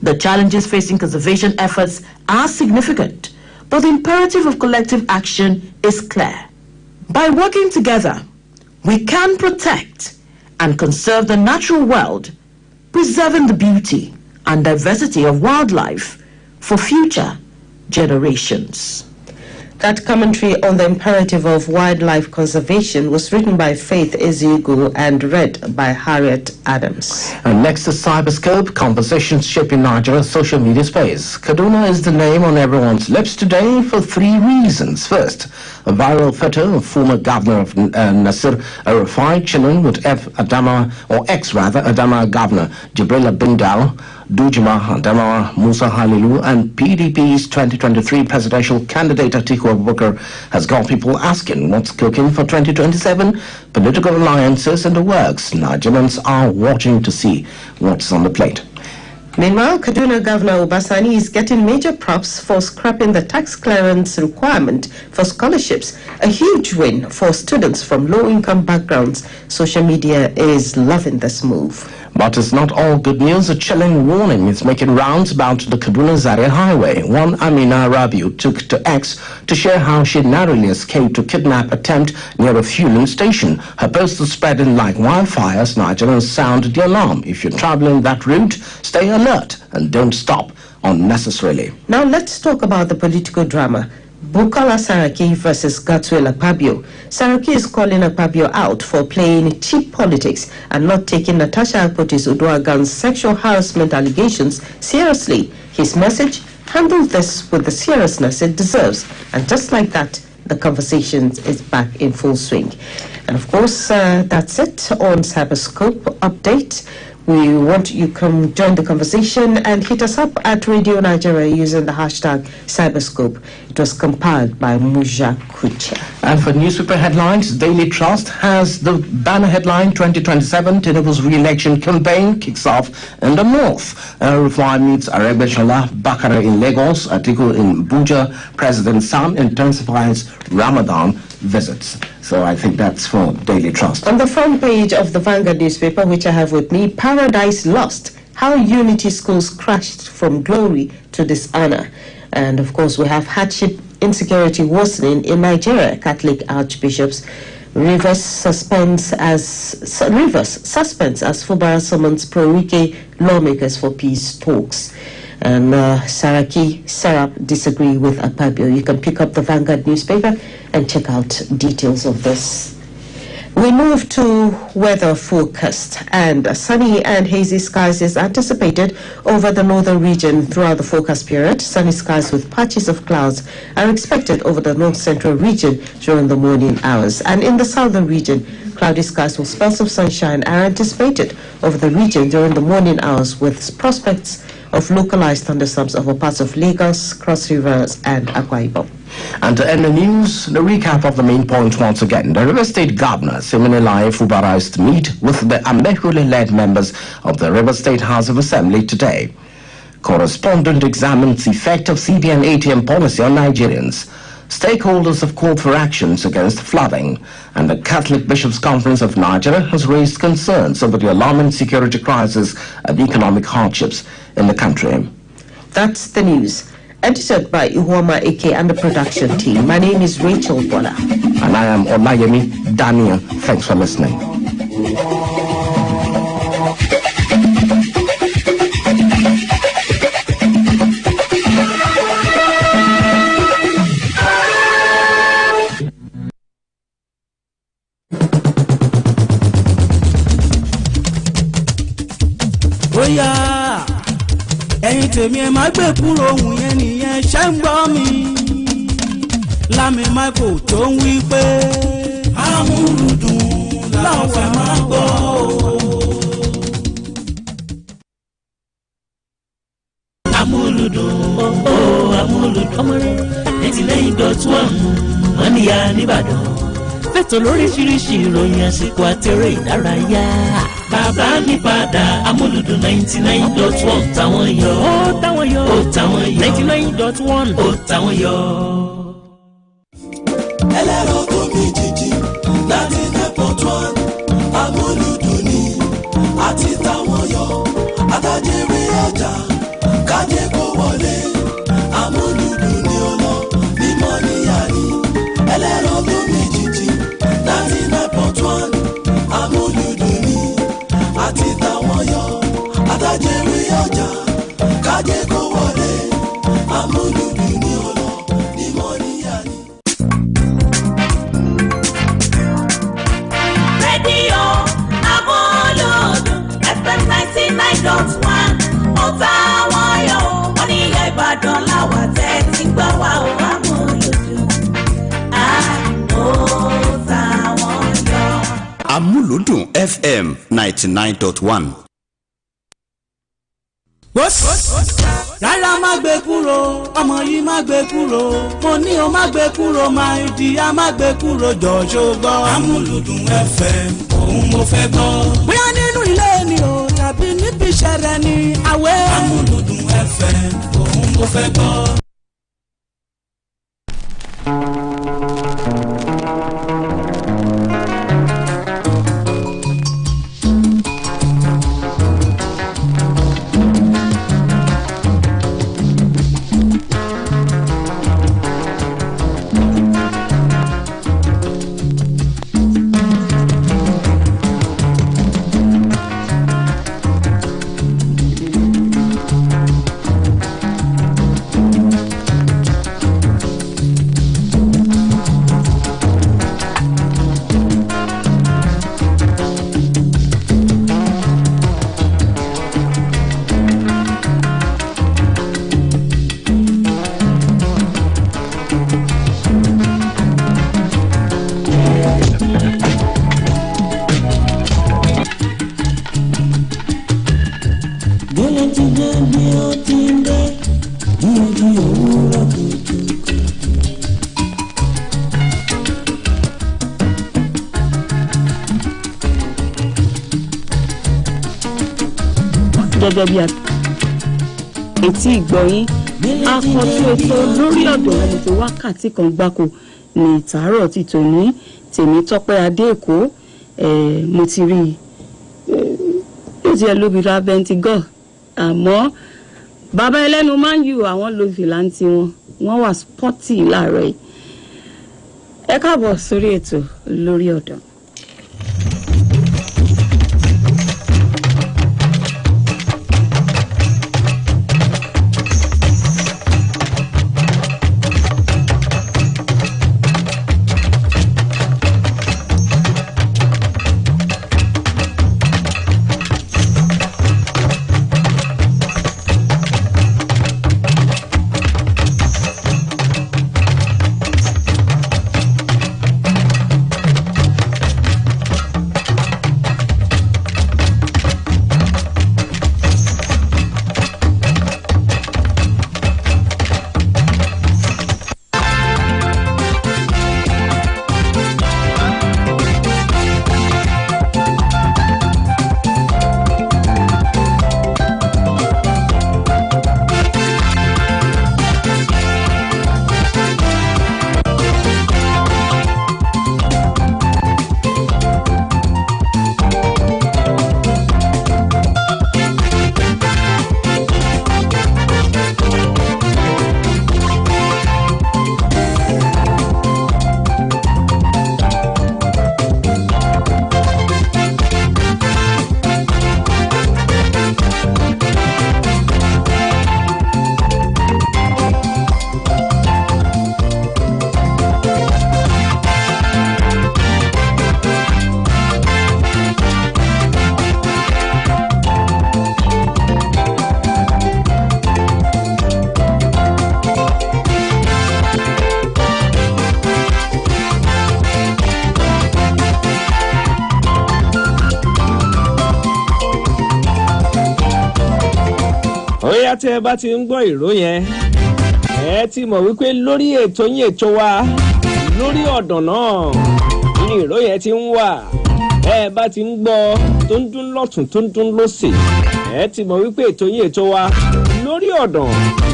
The challenges facing conservation efforts are significant, but the imperative of collective action is clear. By working together, we can protect and conserve the natural world, preserving the beauty and diversity of wildlife for future generations.
That commentary on the imperative of wildlife conservation was written by Faith Eziugu and read by Harriet Adams.
And next is Cyberscope, conversations shaping Nigeria's social media space. Kaduna is the name on everyone's lips today for three reasons. First, a viral photo of former governor of Nasir Arafai chilling with ex-Adama governor Jibrila Bindal, Dujima Adamawa Musa Halilu, and PDP's 2023 presidential candidate Atiku Abubakar has got people asking what's cooking for 2027, political alliances in the works. Nigerians are watching to see what's on the plate.
Meanwhile, Kaduna Governor Obasani is getting major props for scrapping the tax clearance requirement for scholarships, a huge win for students from low-income backgrounds. Social media is loving this move.
But it's not all good news. A chilling warning is making rounds about the Kaduna-Zaria highway. One Amina Rabiu took to X to share how she narrowly escaped a kidnap attempt near a fueling station. Her post is spreading like wildfires. Nigerians sound the alarm. If you're traveling that route, stay alert and don't stop unnecessarily.
Now let's talk about the political drama. Bukola Saraki versus Gatwel Akpabio. Saraki is calling Akpabio out for playing cheap politics and not taking Natasha Akpoti-Uduaghan's sexual harassment allegations seriously. His message: handle this with the seriousness it deserves. And just like that, the conversation is back in full swing. And of course, that's it on Cyberscope Update. We want you to join the conversation and hit us up at Radio Nigeria using the hashtag Cyberscope. It was compiled by Muja Kucha.
And for newspaper headlines, Daily Trust has the banner headline 2027 Tinubu's re-election campaign kicks off in the north. Rufai meets Arebeshala Bakare in Lagos, Atiku in Abuja. President Sam intensifies Ramadan visits. So I think that's for Daily Trust.
On the front page of the Vanguard newspaper, which I have with me, Paradise Lost, how Unity Schools crashed from glory to dishonor. And of course, we have hardship, insecurity worsening in Nigeria. Catholic archbishops. Rivers suspends as Fubara summons pro-Wike lawmakers for peace talks. And Saraki, Serap disagree with Akpabio. You can pick up the Vanguard newspaper and check out details of this. We move to weather forecast, and sunny and hazy skies is anticipated over the northern region throughout the forecast period. Sunny skies with patches of clouds are expected over the north central region during the morning hours. And in the southern region, cloudy skies with spells of sunshine are anticipated over the region during the morning hours, with prospects of localized thunderstorms over parts of Lagos, Cross Rivers, and Akwa Ibom.
And to end the news, the recap of the main points once again. The River State Governor, Siminalayi Fubara, is to meet with the Amehule-led members of the River State House of Assembly today. correspondent examines the effect of CBN ATM policy on Nigerians. Stakeholders have called for actions against flooding, and the Catholic Bishops' Conference of Nigeria has raised concerns over the alarming security crisis and economic hardships in the country.
That's the news. Edited by Ihuoma Eke and the production team. My name is Rachel Bola.
And I am Olayemi Daniel. Thanks for listening.
ẹ̀yin tèmi ẹ má gbé kúrò ohun yẹn nìyẹn ṣe ń gbọ́ mi Lámi Michael tó ń wí pé amúlùdùn làwọn fẹ́ máa gbọ́ amúlùdùn amúlùdùn 99.1 Moniya n'Íbàdàn fẹ̀tọ̀ lóríṣiríṣi ìròyìn àsìkò àtẹ̀rẹ̀ ìdárayá. Bàbá mi padà Amuludun 99.1 táwọn yọ. Ó táwọn yọ. 99.1 ó táwọn yọ.
Ẹlẹ́rọ tó mi jìjì 99.1 Amuludun ni àti táwọn yọ. Àtàjèrè ọjà kájé kó wọlé. Amuludun ni ó lọ ní Moniya ni. Ẹlẹ́rọ tó mi jìjì 99.1 Amuludun ni àti táwọn yọ àtàjèrè ọjà kájé kó wọlé Amuludun ni ó lọ ní Moniya ni.
rédíò Amuludun FM 99.1 ó táwọn yọ Moniya Ìbàdàn láwà tẹ́ ti gbọ́ wá ó Amuludun ó táwọn yọ.
Amuludun FM 99.1.
Rárá má gbé kúrò ọmọ yìí má gbé kúrò mo ní o má gbé kúrò máa ìdíyà má gbé kúrò jọ̀ọ́ṣọ́ gbọ́. Amuludun FM òun mo fẹ́ gbọ́. Bóyá nínú ilé ni o tàbí níbi ìṣẹ̀lẹ̀ ni àwẹ̀. Amuludun FM òun mo fẹ́ gbọ́.
Gẹ́gẹ́ bí etí ìgbọ̀yìn akọ̀tún ètò lórí ọ̀dọ̀ ẹni tó wákàtí kan gbáko ní ìtàárọ̀ ti tòní Tèmítọ́pẹ́ Adéèkó mo ti rí yóò ti ẹ lóbìnrin abẹ́ntigọ́ àmọ́ bàbá ẹlẹ́nu máa ń yù àwọn lo fìlàntì wọ́n wà spọ́tì láàárọ̀ yìí. Ẹ káàbọ̀ sórí ètò lórí ọ̀dọ̀.
tẹ́ ẹ bá ti ń gbọ́ ìró yẹn ẹ ti mọ̀ wípé lórí ètò yín ètò wa lórí ọ̀dàn náà ní ìró yẹn ti ń wà ẹ bá ti ń gbọ́ tó ń dún lọ́tún tó ń dún lósì ẹ ti mọ̀ wípé ètò yín ètò wa lórí ọ̀dàn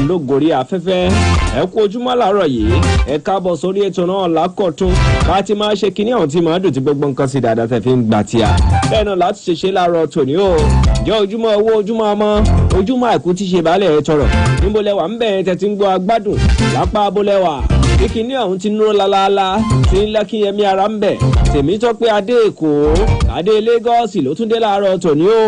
ló gòrí afẹ́fẹ́ ẹ kú ojúmọ́ làárọ̀ yìí ẹ káàbọ̀ sórí ètò náà lákọ̀tún bá ti máa ṣe kinní àwọn tí máa dùn tí gbogbo nǹkan sí dáadáa tẹ̀ fi ń gbà tíya bẹ́ẹ̀ náà láti ṣe láàárọ̀ tòní o jẹ́ ojúmọ́ owó ojúmọ́ ọmọ ojúmọ́ àìkú tí ṣe baálẹ̀ ẹ tọrọ níbo lẹwà ń bẹ̀ tẹ̀ ti ń gbọ́ agbádùn lápá abólẹ́wà bí kinní ọ̀hún ti ń ró lálálá tí ń lákìyẹmí ara ń bẹ̀ tèmi tó pé adé èkó adé lagos ló tún dé láàárọ̀ tòní o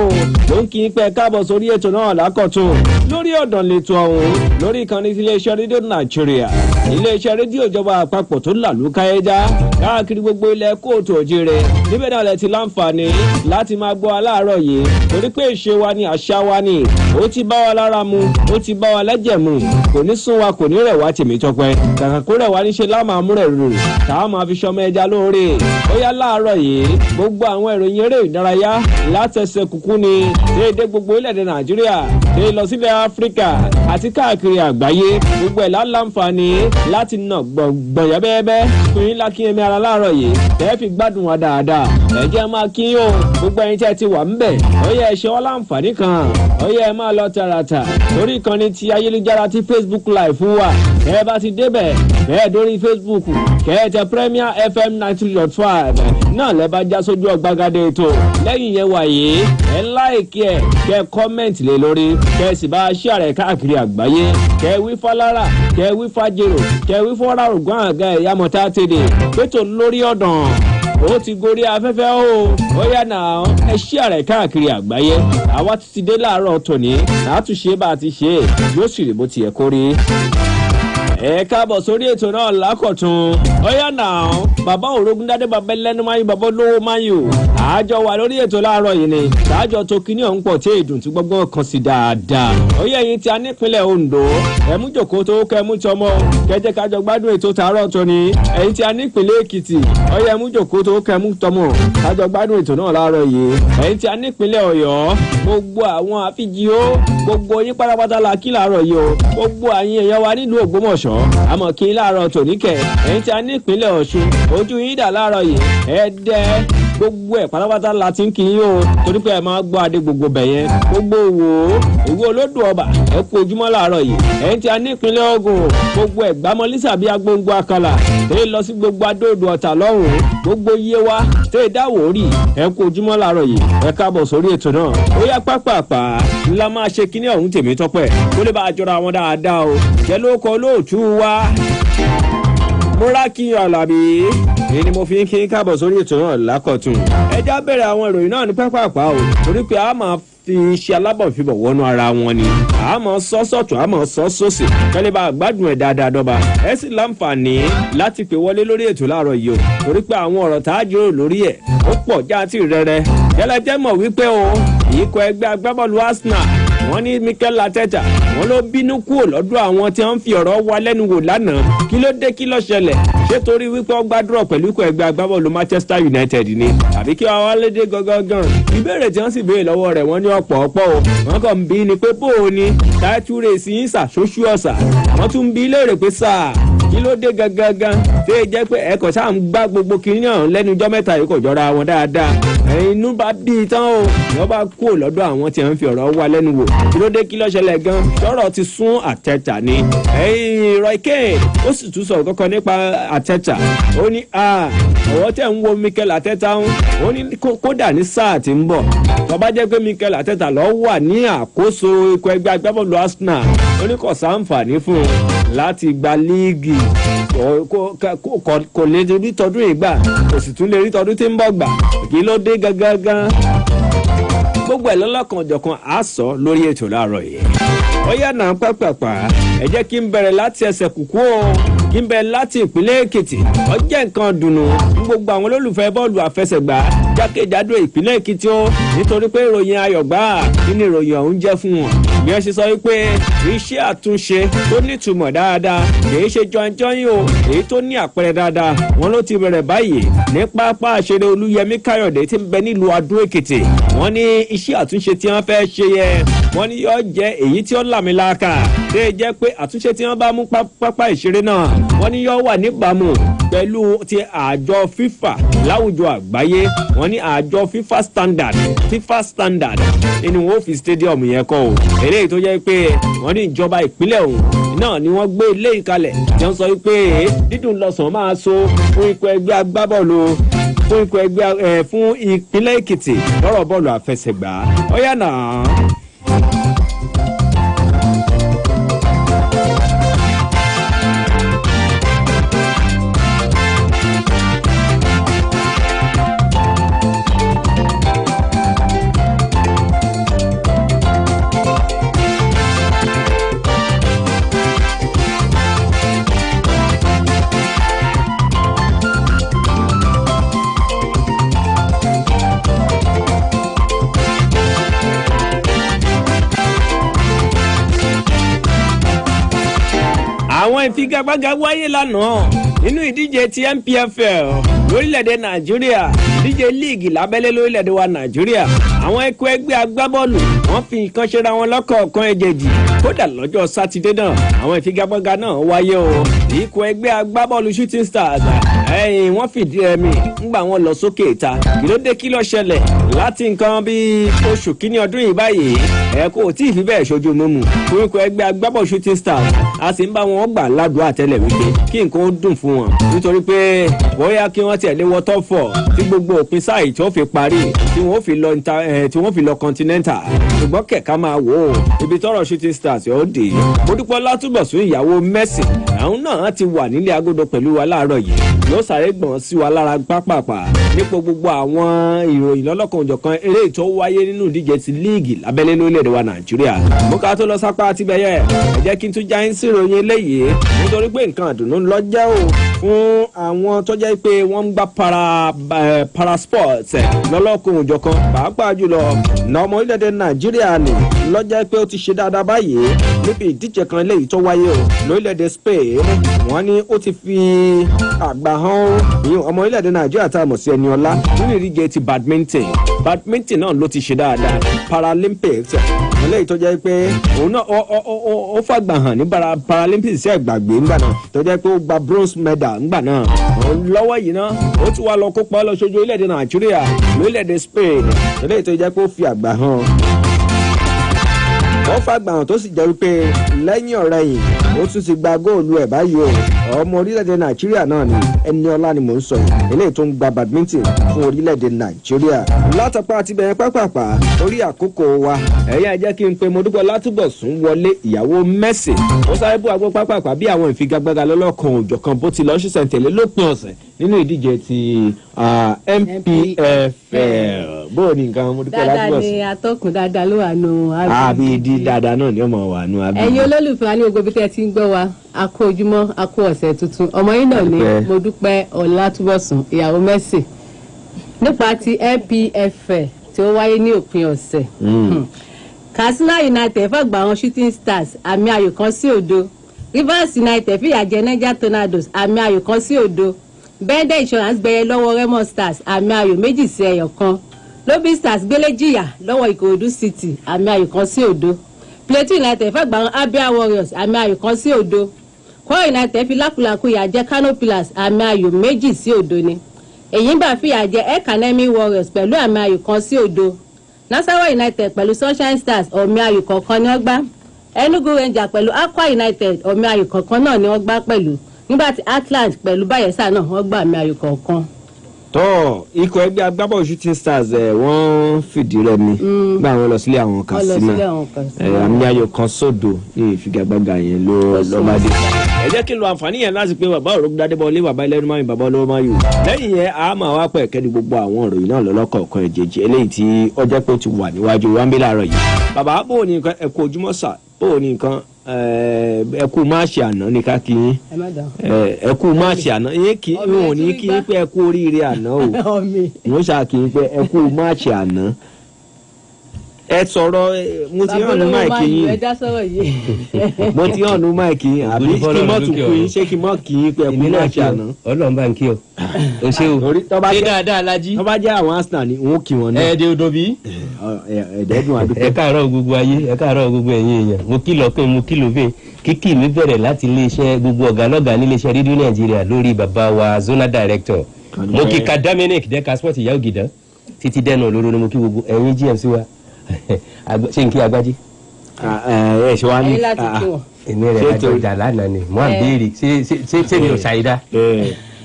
ló ń kí n pẹ́ káàbọ̀ sórí ètò náà lákọ̀tún lórí ọ̀dàn lẹ́tọ̀ ọ̀hún lórí ìkànnì iléeṣẹ́ rédíò nàìjíríà iléeṣẹ́ rédíò ìjọba àpapọ̀ tó làlúkà ẹja káàkiri gbogbo ilẹ̀ kóòtù òjìrè níbẹ̀ náà lẹ ti láǹfààní láti máa gbọ́ aláàárọ̀ yìí torí pé ìṣe wa ni àṣà wa ni ó ti bá wa lára mu ó ti bá wa lẹ́jẹ̀ mu kò ní sún wa kò ní rẹ̀ wá tèmi tọpẹ́ kàkà kó rẹ̀ wá níṣe láàmú amúrẹ̀ rò tá a máa fi ṣọmọ ẹja lóore ó yá láàárọ̀ yìí gbogbo àwọn ìròyìn eré ìdárayá látẹsẹ̀ kúkú ni déédé gbogbo ilẹ̀-èdè nàìjíríà dé lọ sílẹ̀ áfíríkà àti káàkiri àgbáyé gbogbo ẹ̀ láǹfààní láti nà gbọ̀nyẹ́ bẹ́ẹ̀bẹ́ fún yín lákìyẹmí ara láàárọ̀ yìí tẹ́ fi gbádùn wa dáadáa ẹ jẹ́ máa kí yín o gbogbo ẹ̀yin tẹ́ ti wà ń bẹ̀ ó yẹ ẹ ṣe wọ́n láǹfààní kan ó yẹ ẹ máa lọ tààràtà lórí ìkànnì ti ayélujára ti facebook live fún wa ẹ bá ti débẹ̀ bẹ́ẹ̀ dórí facebook kẹ́ẹ̀tẹ̀ premier fm 92.5 náà lẹ́ bá já sójú ọgbàgádé ètò lẹ́yìn yẹn wàyé ẹ láìkí ẹ kẹ́ kọ́mẹ̀ntì lé lórí kẹ́ sì bá ṣíà rẹ̀ káàkiri àgbáyé kẹ́ wí fálára kẹ́ wí fájèrò kẹ́ wí fọ́ra ògùn àga ẹ̀yà mọ̀tá tèdè pétò lórí ọ̀dàn ó ti gorí afẹ́fẹ́ o ó yá náà ẹ ṣíà rẹ̀ káàkiri àgbáyé àwa ti dé láàárọ̀ tòní látúnṣe bá a ti ṣe yóò sì rí bó ti yẹ kó rí ẹ káàbọ̀ sórí ètò náà lákọ̀tún ọ̀yá náà bàbá òrógúndádé bàbá ẹlẹ́nu máa ń bàbá olówó máa ń yò àjọ wà lórí ètò láàárọ̀ yìí ni àjọ tó kíní ọ̀hún pọ̀ tí èdùn tí gbọ́gbọ́n kan sí dáadáa ọ̀yá ẹ̀yin tí a nípínlẹ̀ ondo ẹ̀mú jòkó tó kẹ́mú tọmọ kẹjẹ kájọ gbádùn ètò tààrọ̀ tó ni ẹ̀yin tí a nípínlẹ̀ èkìtì ọ̀yá ẹ̀mú jòkó tó kẹ́mú tọmọ kájọ gbádùn ètò náà láàárọ̀ yìí ẹ̀yin tí a nípínlẹ̀ ọ̀yọ́ gbogbo àwọn àfijìó gbogbo yín pátápátá la kí láàárọ̀ yìí o gbogbo àyìn èèyàn wa nílùú ògbómọ̀ṣọ́ àmọ́ kí láàárọ̀ tòníkẹ́ ẹ̀yin tí a ní ìpínlẹ̀ ọ̀ṣun ojú yín dà láàárọ̀ yìí ẹ̀ẹ́dẹ́ gbogbo ẹ̀ pátápátá la ti ń kí yín o torí pé ẹ máa gbọ́ adé gbogbo bẹ̀ yẹn gbogbo ìwé olódò ọba ẹ kú ojúmọ́ láàárọ̀ yìí ẹ̀yin tí a ní ìpínlẹ̀ ògùn gbogbo ẹ̀ gbámọ́lísà bíi agbóngbó akala tẹ́ lọ sí gbogbo adóòdò ọ̀tà lọ́rùn gbogbo yé wa tẹ́ dáwò rí ẹ kú ojúmọ́ láàárọ̀ yìí ẹ káàbọ̀ sórí ètò náà ó yá pápápá ńlá máa ṣe kíní ọ̀hún tèmi tọ́pẹ́ kó lè bá a jọra wọn dáadáa o jẹ́ ló kọ lóòtú wa múrákì alábí èyí ni mo fi ń kí káàbọ̀ sórí ètò náà lákọ̀tún ẹjá bẹ̀rẹ̀ àwọn ìròyìn náà ní pápápá o torí pé a máa fi ṣe alábọ̀nfibọ̀ wọnú ara wọn ni àmọ́ sọ́sọ̀tún àmọ́ sọ́sọ́sì kẹ́lẹ́ bá gbádùn ẹ̀ dáadáa dọ́ba ẹ sì láǹfààní láti pè wọlé lórí ètò láàárọ̀ yìí o torí pé àwọn ọ̀rọ̀ tá a jíròrò lórí ẹ̀ ó pọ̀ jáàtì rẹ́rẹ́ gẹ́lẹ́jẹ́ mọ̀ wípé o ikọ̀ ẹgbẹ́ agbábọ́ọ̀lù arsenal wọ́n ní mikel arteta wọ́n ló bínú kúrò lọ́dọ̀ àwọn tí wọ́n fi ọ̀rọ̀ wa lẹ́nu wò lánàá kí ló dé kí ló ṣẹlẹ̀ ṣé torí wípé ó gbàdúrà pẹ̀lú ikọ̀ ẹgbẹ́ agbábọ́ọ̀lù manchester united ni àbí kí wọ́n wá lédè gangan ìbéèrè tí wọ́n sì béèrè lọ́wọ́ rẹ̀ wọ́n ní ọ̀pọ̀ o wọ́n kàn ń bí ni pé bó o ní táìtù rèsì yín ṣàṣoṣù ọ̀sà wọ́n tún ń bí léèrè pé sáà kí ló dé gangan tó yẹ jẹ́ pé ẹ̀kọ́ sáà ń gbá gbogbo kiri náà lẹ́nu ọjọ́ mẹ́ta yìí kò jọra wọn dáadáa inú bá bí i tán o wọ́n bá kúrò lọ́dọ̀ àwọn tí wọ́n fi ọ̀rọ̀ wa lẹ́nu wò kí ló dé kí ló ṣẹlẹ̀ gan sọ̀rọ̀ ti sún Arteta ni Roy Keane ó sì tún sọ̀rọ̀ kankan nípa Arteta ó ní ọ̀wọ́ tẹ̀ ń wo Mikel Arteta ó ní kódà ní sáà tí ń bọ̀ tó bá jẹ́ pé Mikel Arteta ló wà ní àkóso ikọ̀ ẹgbẹ́ agbábọ́ọ̀lù Arsenal ó ní kò sáǹfààní fún un láti gba líìgì kò lè rí tọdún ìgbà kò sì tún lè rí tọdún tí ń bọ̀ gbà kí ló dé gangan gbogbo ẹ̀ lọ́lọ́kan ọ̀jọ̀kan á sọ lórí ètò láàárọ̀ yìí ó yá náà pápápá ẹ jẹ́ kí n bẹ̀rẹ̀ láti ẹsẹ̀ kúkú o kí n bẹ̀rẹ̀ láti ìpínlẹ̀ Èkìtì ó jẹ́ nǹkan dùnú ní gbogbo àwọn olólùfẹ́ bọ́ọ̀lù àfẹsẹ̀gbá jákèjádò ìpínlẹ̀ Èkìtì o nítorí pé ìròyìn ayọ̀ gbáà nínú ìròyìn ọ̀hún jẹ́ fún wọn bí wọ́n ṣe sọ wípé iṣẹ́ àtúnṣe tó nítumọ̀ dáadáa kìí ṣe jọyìnjọyìn o èyí tó ní àpẹẹrẹ dáadáa wọn ló ti bẹ̀rẹ̀ báyìí ní pápá àṣẹrẹ olúyẹmí káyọ̀dé tí ń bẹ nílùú adó èkìtì wọ́n ní iṣẹ́ àtúnṣe tí wọ́n fẹ́ ṣe yẹ wọ́n ní yóò jẹ́ èyí tí ó làmìlaka tó yẹ jẹ́ pé àtúnṣe tí wọ́n bá mú pápá ìṣeré náà wọ́n ní yóò wà níbàámu pẹ̀lú ti àjọ FIFA láwùjọ àgbáyé wọ́n ní àjọ FIFA standard nínú wọn ò fi stadium yẹn kọ́ o eléyìí tó jẹ́ pé wọ́n ní ìjọba ìpínlẹ̀ ọ̀hún náà ni wọ́n gbé ilé ìkalẹ̀ tí wọ́n sọ wípé dídùn lọ́sàn-án máa so fún ikọ̀ ẹgbẹ́ agbábọ́ọ̀lù fún ìpínlẹ̀ èkìtì lọ́rọ̀ bọ́ọ̀lù àfẹsẹ̀gbá ọ̀yá náà. àwọn ìfigagbága wáyé lánàá nínú ìdíje ti NPFL lórílẹ̀‐èdè nàìjíríà ìdíje líìgì lábẹ́lé lórílẹ̀‐èdè wa nàìjíríà àwọn ẹ̀kọ́ ẹgbẹ́ agbábọ́ọ̀lù wọ́n fi nǹkan ṣera wọn lọ́kọ̀ọ̀kan ẹ̀jẹ̀jì kódà lọ́jọ́ sátidé náà àwọn ìfigagbága náà wáyé o ikọ̀ ẹgbẹ́ agbábọ́ọ̀lù Shooting Stars wọ́n fìdí ẹ̀mí ńgbà wọn lọ sókè ìta kí ló ṣẹlẹ̀ láti nǹkan bíi oṣù kínní ọdún yìí báyìí kò tí ì fi bẹ́ẹ̀ ṣojú mímu fún ikọ̀ ẹgbẹ́ agbábọ́ọ̀lù Shooting Stars a sì ń bá wọn gbà ládùú àtẹlẹ̀ wípé kí nǹkan ó dùn fún wọn nítorí pé bóyá kí wọ́n tẹ̀lé wọ top 4 tí gbogbo òpin sáà tí wọ́n fi parí tí wọ́n fi lọ continental ṣùgbọ́n kẹ̀kẹ́ máa wò ó ibi tọ́rọ̀ Shooting Stars yóò dé Modúpẹ́ Látúbọ̀sún ìyàwó Messi àwọn náà ti wà nílé agodo pẹ̀lú wa láàárọ̀ yìí yóò sáré gbọ̀n sí wa lára pápápá nípò gbogbo àwọn ìròyìn lọ́lọ́kan òjọ̀kan eré tó wáyé nínú ìdíje ti líìgì lábẹ́lé lórílẹ̀‐èdè wa nàìjíríà mo ká tó lọ sápá àti bẹ́yẹ ẹ jẹ́ kí n tún já yín sí ìròyìn eléyìí nítorí pé nǹkan àdùnnú lọ jẹ́ o fún àwọn tó jẹ́ pé wọ́n ń gbá para sports lọ́lọ́kan òjọ̀kan pàápàá jùlọ na ọmọ orílẹ̀‐èdè nàìjíríà ni lọ́jọ́ pé ó ti ṣe dáadáa báyìí níbi ìdíje kan eléyìí tó wáyé o lórílẹ̀‐èdè Spain wọ́n ní ó ti fi àgbà hàn ìyẹn ọmọ orílẹ̀‐èdè nàìjíríà tá a mọ̀ sí Ẹniọlá nínú ìdíje ti badminton náà ló ti ṣe dáadáa Paralympics eléyìí tó jẹ́ pé òun náà ó fàgbà hàn ní Paralympics sí ẹ̀gbàgbé ńgbà náà tó jẹ́ pé ó gba bronze medal ńgbà náà lọ́wọ́ yìí náà ó ti wá lọ kópa lọ sójú orílẹ̀‐èdè nàìjíríà lórílẹ̀‐èdè Spain eléyìí tó jẹ́ pé ó fi àgbà hàn wọ́n fàgbà hàn tó sì jẹ́ wípé lẹ́yìn ọ̀rẹ́yìn ó tún ti gba góòlù ẹ̀ báyìí o ọmọ orílẹ̀-èdè nàìjíríà náà ni Ẹniọlá ni mò ń sọ yìí eléyìí tó ń gba badminton fún orílẹ̀-èdè nàìjíríà látàpá àti bẹ̀rẹ̀ pápápá orí àkókò wa ẹ̀yà jẹ́ kí n pe Modúpẹ́ Látúbọ̀sún wọlé ìyàwó Messi ó sáré bú agbó pápápá bí àwọn ìfigagbága lọ́lọ́kan òjọ̀kan bó ti lọ ṣiṣẹ́ tẹ̀lé lópin ọ̀sẹ̀ nínú ìdíje ti NPFL bó ní nǹkan Modúpẹ́ Látúbọ̀sún.
dáadáa ni atọ́kùn dáadáa ló wà nù
àbí dáadáa náà ni ọmọ wà nù àbí.
ẹ̀yin olólùfẹ́ wa ní gbogbo bí tẹ́ ti ń gbọ́ wa a kú ojúmọ́ a kú ọ̀sẹ̀ tuntun ọmọ yín náà ni Modúpẹ́ Látúbọ̀sún ìyàwó Messi nípa ti NPFL tí ó wáyé ní òpin ọ̀sẹ̀. Katsina United fàgbà àwọn Shooting Stars àmì ayò kan sí òdo Rivers United fìyà jẹ Niger Tornadoes àmì ayò kan sí òdo Bende Insurance gbẹyẹ lọ́wọ́ Remo Stars àmì ayò 2-1 Lobby Stars gbélé jìyà lọ́wọ́ Ìkòròdú City àmì ayò kan sí òdo Plateau United fàgbà àwọn Abia Warriors àmì ayò kan sí òdo Kwara United fi lákùlàkù ìyà jẹ Kano Pillars àmì ayò 2-0 ni Èyínbà fìyà jẹ Academy Warriors pẹ̀lú àmì ayò kan sí òdo Nasarawa United pẹ̀lú Sunshine Stars ọ̀mì ayò kọ̀ọ̀kan ni wọ́n gbá Enugu Rangers pẹ̀lú Akwa United ọ̀mì ayò kọ̀ọ̀kan náà ni wọ́n gbá pẹ̀lú nígbàtí Atlant pẹ̀lú Bayelsa náà wọ́n gbá àmì ayò kọ̀ọ̀kan.
tó ikọ̀ ẹgbẹ́ agbábọ̀ Shooting Stars wọ́n fìdí rẹmi gbà wọ́n lọ sílé àwọn Katsina àmì ayò kan sódò ní ìfigagbága yẹn lọ́mọdé. ẹ jẹ́ kí n lo àǹfààní yẹn láti pé bàbá òrùn Gbadébọlé bàbá ẹlẹ́nu máa ń bàbá olówó máa yù lẹ́yìn yẹn a máa wá pẹ̀ kẹ́ni gbogbo àwọn ìròyìn náà lọ́lọ́kọ̀ọ̀kan ẹ̀jẹ̀jẹ̀ eléyìí tí ọjọ́ pé ó ti wà níwájú wa ń bí láàárọ̀ yìí. bàbá bó o ní nǹkan ẹ kú ojúmọ́ sà bó o ní nǹkan ẹ kú máàṣì àná ní ká kí yín ẹ kú máàṣì àná yín kí wọn ò ní kí yín pé ẹ kú oríire àná o wọn ṣáà kí yín pé ẹ kú máàṣì àná ẹ sọ̀rọ̀ mo ti hàn ní máìkì yín
ẹ dá sọ̀rọ̀ yìí.
mo ti hàn ní máìkì yín àbí kí mọ́ tún kú yín ṣé kí mọ́ kì í pé ẹkú náà ṣe àná.
ọlọ́run bá ń kí ọ o ṣé o ṣé dáadáa lají.
tó bá jẹ́ àwọn Arsenal ni n ó kí wọn náà.
ẹ̀ẹ́dẹ̀ odò bí.
ẹ̀ẹ́dẹ́dùn àdúgbò.
ẹ káàárọ̀ gbogbo ayé ẹ káàárọ̀ gbogbo ẹ̀yin èèyàn mo kìlọ̀ pé mo kìlọ̀ pé kíkì mi bẹ̀rẹ̀ láti iléeṣẹ́ gbogbo ọ̀gá lọ́gàá níléeṣẹ́ rédíò Nàìjíríà lórí bàbá wa zonal director mo kí ka Dominic dẹ́ka sport ìyá ògìdán títí dẹ́nu olóró ni mo kí gbogbo ẹ̀yin GMC wa ṣé n kí agbájí.
ẹ ṣe wá ní
èmi rẹ̀ àjọjà lánàá ni mo à ń béèrè ṣé mi ò ṣàyídá.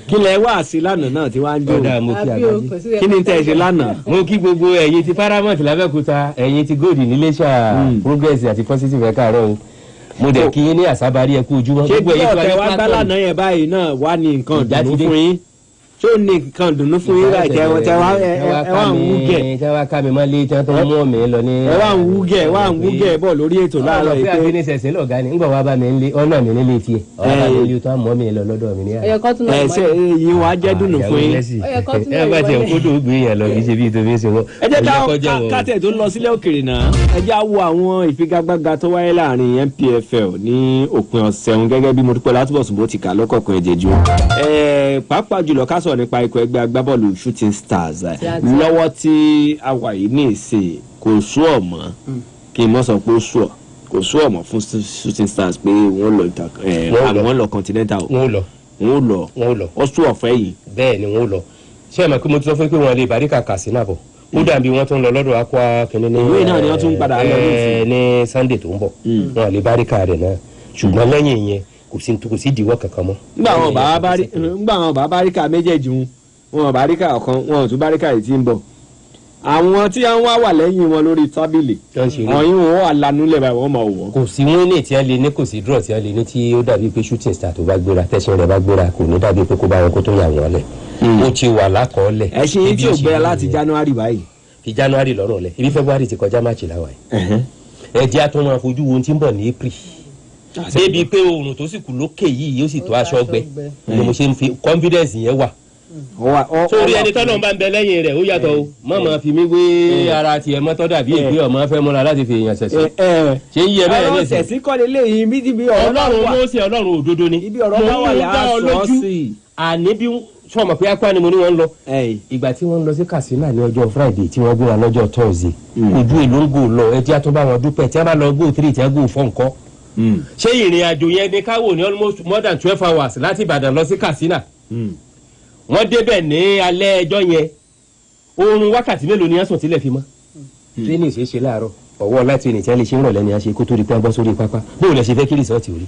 kí lẹ wá sí lánàá náà tí wàá ń jó.
ọ̀dà mo kí agbájí.
kí ni tẹ́ ẹ ṣe lánàá.
mo kí gbogbo ẹ̀yin ti Paramount l'Abẹ́òkúta ẹ̀yin ti Gold níléṣà Progress àti Positive ẹ̀ káàárọ̀ o mo dẹ̀ kí yín ní àsábàárí ẹkú ojúmọ́.
ṣé bí ọ̀tẹ̀ wá gbá lánàá yẹn báyìí náà wá ní nǹkan ìdùnnú fún yín ṣé ó ní nǹkan ìdùnnú fún yín láì tẹ wá ń wúgẹ̀.
tẹ wá ká mi mọ́ lé tí wọ́n tó mú mi lọ ní.
ẹ wá ń wúgẹ̀ bọ̀ lórí ètò láàárọ̀
yìí pé àgbẹ̀ ní sẹ̀sẹ̀ lọ̀gá ni ńgbà wá bá mi ń lé ọ̀nà mi nílé tiẹ̀ ọ̀nà mi nílé tó á mọ́ mi lọ lọ́dọ̀ mi ní àná.
ṣe yín wá jẹ́ dùnnú fún yín.
ẹ bá tiẹ̀ kó dùn gbé yẹn lọ kì í ṣe bí tóbi ṣe wọ́n.
ẹ jẹ́ káàtẹ̀ tó lọ sílẹ̀ òkèèrè náà ẹ jẹ́ á wo àwọn ìfigagbága tó wáyé láàrin NPFL ní òpin ọ̀sẹ̀ òun gẹ́gẹ́ bí mo dúpẹ́ látúbọ̀sùn bó ti kà lọ́kọ̀ọ̀kan ẹ̀jẹ̀jú. pàápàá jùlọ ká sọ̀rọ̀ nípa ikọ̀ ẹgbẹ́ agbábọ́ọ̀lù Shooting Stars lọ́wọ́ tí a wà yìí ní ìsìn kò sú ọ̀mọ́ kí n mọ̀ sọ pé ó sú ọ̀ kò sú ọ̀mọ́ fún Shooting Stars pé wọ́n lọ Continental wọ́n lọ ó sú ọ̀fẹ́ yìí.
bẹ́ẹ̀ ni wọ́n lọ ṣé ẹ mọ̀ pé mo ti sọ fún pé wọ́n lè Barika Katsina bọ̀ ó dàbí wọ́n tún lọ lọ́dọ̀ akwa kìnínní ní
ìwé náà ni wọ́n tún padà lọ
ní Sunday tó ń bọ̀ wọ́n lè Barika rẹ̀ náà ṣùgbọ́n lẹ́yìn yẹn kò sí ìdíwọ́ kankan mọ́.
nígbà wọn bá Barika méjèèjì wọn Barika ọ̀kan wọn ò tún Barika yìí ti ń bọ̀ àwọn tí wọ́n wà lẹ́yìn wọn lórí tábìlì wọ́n yín wọ́n wà lanúlẹ̀ báyìí wọ́n máa wọ̀.
kò sí wọ́n ní tí wọ́n lè ní kò sí draw tí wọ́n lè ní tí ó dàbí pé Shooting Star tó bá gbéra tẹ̀sán rẹ̀ bá gbéra kò ní dàbí pé kó bá wọn kó tó yà wọ́n lẹ̀ ó ti wà lákọọ́lẹ̀.
ẹ ṣe yín tí ò gbéra láti January báyìí.
fi January lọ́rùn lẹ̀ ibi February ti kọjá máàcì láwa yìí ẹ jẹ́ àtúnwọ̀n àfojú wo ti ń bọ̀ ní April débi pé oòrùn tó sì kù lókè yìí yóò sì tó aṣọ gbẹ ni mo ṣe ń fi confidence yẹn wà. sórí ẹni tọ́lọ́ bá ń bẹ lẹ́yìn rẹ̀ ó yàtọ̀ o má máa fi mí wé ara tiẹ̀ mọ́tọ́ dàbí èpè ọmọ fẹ́ múra láti fi èèyàn ṣẹ̀ṣẹ̀. ṣé ń yẹ bẹ́ẹ̀ ní ìsìn.
ọ̀sẹ̀ sí kọ́ni léyìn bí ibi ọ̀rọ̀ bá wà
ọlọ́run ló ṣe ọlọ́run òdodo ni.
ibi ọ̀rọ̀ bá wà yà á sọ sí.
àní bí sọmọ pé apá ni mo ní wọn lọ. ìgbà tí wọ́n lọ sí Katsina ní ọjọ́ Friday tí wọ́n gbéra lọ́jọ́ Thursday ojú èlò ń gò lọ ẹjẹ́ tó bá wọn dúpẹ́ tí wọ́n bá lọ go 3 tí wọ́n go 4 nǹkan. ṣé ìrìn àjò yẹn ni káwò ní almost more than 12 hours láti Ìbàdàn lọ sí Katsina. wọ́n débẹ̀ ní alẹ́ ẹjọ́ yẹn oorun wákàtí mélòó ni wọ́n sùn tílẹ̀ fi mọ́. training ṣe é ṣe láàárọ̀ ọwọ́ láti ẹnì tí wọ́n lè ṣe ń rọ̀lẹ́ ni a ṣe kó tó rí pé wọ́n bọ́ sórí pápá bóun lè ṣe fẹ́ kí rìsọ́ọ̀tì orí.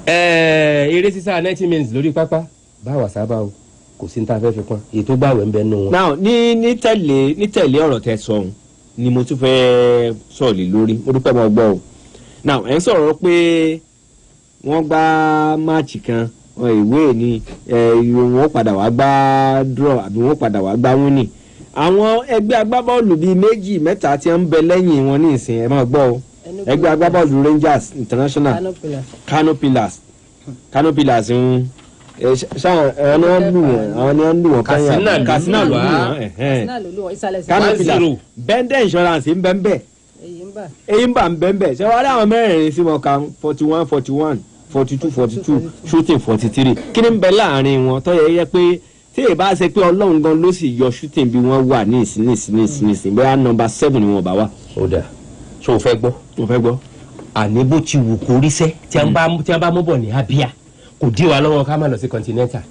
eré sísá 90 minutes lórí pápá báwa sábà o kò sí ní ta fẹ́ fi pọ́n èyí tó gbàwẹ̀ ń bẹ nù wọn.
now ní tẹ̀lé ọ̀rọ̀ tẹ sọ ohun ni mo tún fẹ́ sọ̀lì lórí mo dúpẹ́ mọ́ gbọ́ o now ẹ̀ ń sọ̀rọ̀ pé wọ́n gbá máàcì kan ìwé ni wọ́n padà wá gbá draw àbí wọ́n padà wá gbá wúnì àwọn ẹgbẹ́ agbábọ́ọ̀lù bíi 2 3 tí ń bẹ lẹ́yìn wọn ní ìsìn ẹ̀ máa gbọ́ o ẹgbẹ́ agbábọ́ọ̀lù Rangers International Kano Pillars ń àwọn ni wọ́n lù wọ́n Katsina lù wọ́n Kano Pillars Bende Insurance ń bẹ́ẹ̀ Eyimba ń bẹ́ẹ̀ ṣé wọ́n rí àwọn mẹ́rin sí wọn kan 41 41 42 42 Shooting 43 kí ni ń bẹ láàrin wọn tó yẹ pé tí èyí bá ṣe pé Ọlọ́run gan ló sì yọ Shooting bí wọ́n wà ní ìsìn bóyá nọ́mbà 7 ni wọ́n bá wà.
ó dà so o fẹ́ gbọ́ àní bó ti wù kó ríṣẹ́ tí wọ́n bá mú bọ̀ ní Abia kò dí wa lọ́wọ́ ká má lọ sí Continental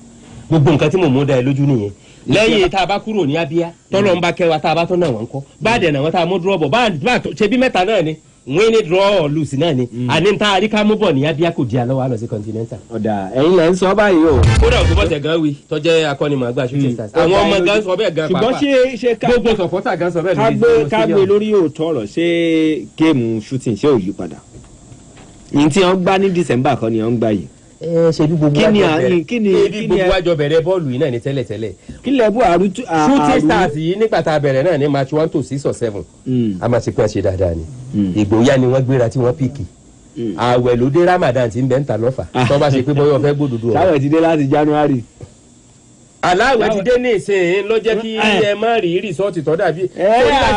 gbogbo nǹkan tí mo mú dá ẹ lójú nìyẹn lẹ́yìn tá a bá kúrò ní Abia tọ́lọ́ ń bá kẹwàá tá a bá tó náà wọ́n kọ́ bá dẹ̀ náà wọ́n tá a mú dúró bọ̀ bá ṣe bí mẹ́ta náà ni wọ́n ní draw or lose náà ni àní tá a rí ká mú bọ̀ ní Abia kò di alọ́wọ́ á lọ sí Continental.
ọ̀dà ẹ̀yin lẹ́ ń sọ báyìí o.
kódà òkú bọ́sẹ̀ gan wí tọ́jẹ́ akọ́nimọ̀ọ́gbà Shooting Stars àwọn ọmọ gan sọ bẹ́ẹ̀ gan pàápàá
ṣùgbọ́n
gbogbo sọ̀pọ́tà gan sọ bẹ́ẹ̀
kágbé lórí òótọ́ ọ̀rọ̀ ṣé géèmù Shooting ṣé ò yí padà ní tí wọ́n gbá ní December kan ni wọ́n gbá yìí.
ṣe bí gbogbo àjọ bẹ̀rẹ̀ bọ́ọ̀lù yìí náà ní tẹ́lẹ̀tẹ́lẹ̀.
kí lẹ́bù àrùn
Shooting Stars yìí nígbà tá a bẹ̀rẹ̀ náà ní match 1 to 6 or 7 a máa ṣe pé wọ́n ṣe dáadáa ni ìgbòyà ni wọ́n gbéra tí wọ́n píìkì àwẹ̀ ló dé Ramadan tí ń bẹ́ ń ta lọ́fà tó bá ṣe pé bọ́yọ̀ fẹ́ gbódòdó
ọ̀rọ̀. sáwẹ̀ ti dé láti January.
aláwẹ̀ ti dé ní ìsìn ló jẹ́ kí ẹ má rí rìsọ́ọ̀tì tó dàbí.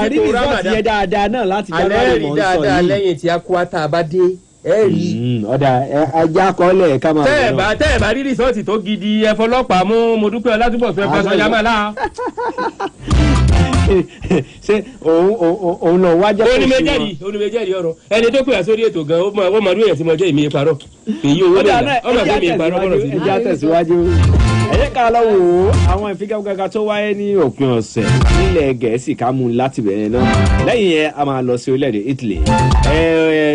àrí rìsọ́ọ̀tì yẹn dáadáa náà láti January mọ̀ ń sọ yìí.
alẹ́ rí dáadáa lẹ́yìn tí akwata bá dé ẹ rí.
ọ̀dà ajá kọ́lẹ̀ ká máa
bọ̀. tẹ́ ẹ̀ bá rí rìsọ́ọ̀tì tó gidi ẹ fọlọ́pàá mú Modúpẹ́ Ọlátúbọ̀sún ẹ fọṣọ yamala.
ṣé òun náà wájà
fún un. onímẹ̀jẹ̀rì ọ̀rọ̀ ẹni tó pè á sórí ètò gan ó mọ̀ ọdún èèyàn tí mo jẹ́ ìmí parọ́ èyí owó lẹ́yìn ọmọ ìgbẹ́ mi parọ́ bọ́lọ̀ sí.
ẹjẹ́ àtẹ̀síwájú ẹ̀yẹ́ ká lọ wò ó àwọn ìfigagbága tó wáyé ní òpin ọ̀sẹ̀ nílẹ̀ Gẹ̀ẹ́sì ká mú un láti bẹ̀rẹ̀ náà lẹ́yìn yẹn a máa lọ sí orílẹ̀-èdè Italy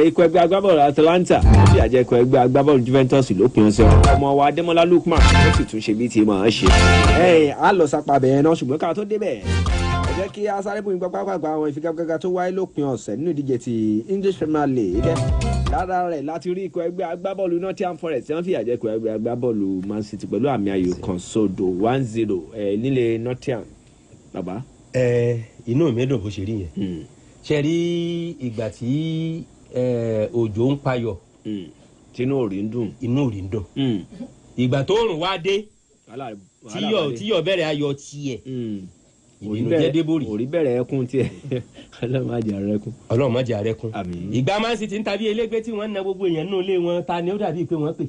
ikọ̀ ẹgbẹ́ agbábọ́ọ̀lù Atalanta ó sì àjẹ́ ikọ̀ ẹgbẹ́ agbábọ́ọ̀lù Juventus lópin ọ̀sẹ̀ ọmọ wa Adémọ́lá Lookman ó sì tún ṣe bí ti máa ń ṣe á lọ sápá bẹ̀rẹ̀ náà ṣùgbọ́n ká tó débẹ̀ jẹ́ kí a sáré bóyin pápákọ̀ àwọn ìfigagbága tó wáyé lópin ọ̀sẹ̀ nínú ìdíje ti English Premier League lára rẹ̀ láti rí ikọ̀ ẹgbẹ́ agbábọ́ọ̀lù Nottingham Forest tí wọ́n fìyà jẹ ikọ̀ ẹgbẹ́ agbábọ́ọ̀lù Man City pẹ̀lú àmì ayò kan sódò 1-0 nílé Nottingham bàbá.
inú mi dùn bó ṣe rí yẹn ṣe rí ìgbà tí òjò ń payọ̀
tínú òrì ń dùn
ìgbà tó rùn wá dé tíyọ̀ bẹ̀rẹ̀ ayọ̀ tiẹ̀
orí bẹ̀rẹ̀ ẹkún tiẹ̀ Ọlọ́run má jẹ́ àrẹ́kún.
Ọlọ́run má jẹ́ àrẹ́kún. ìgbà Man City ń tàbí elégbé tí wọ́n ń na gbogbo èèyàn nínú ilé wọn ta ni ó dàbí pé wọ́n pè.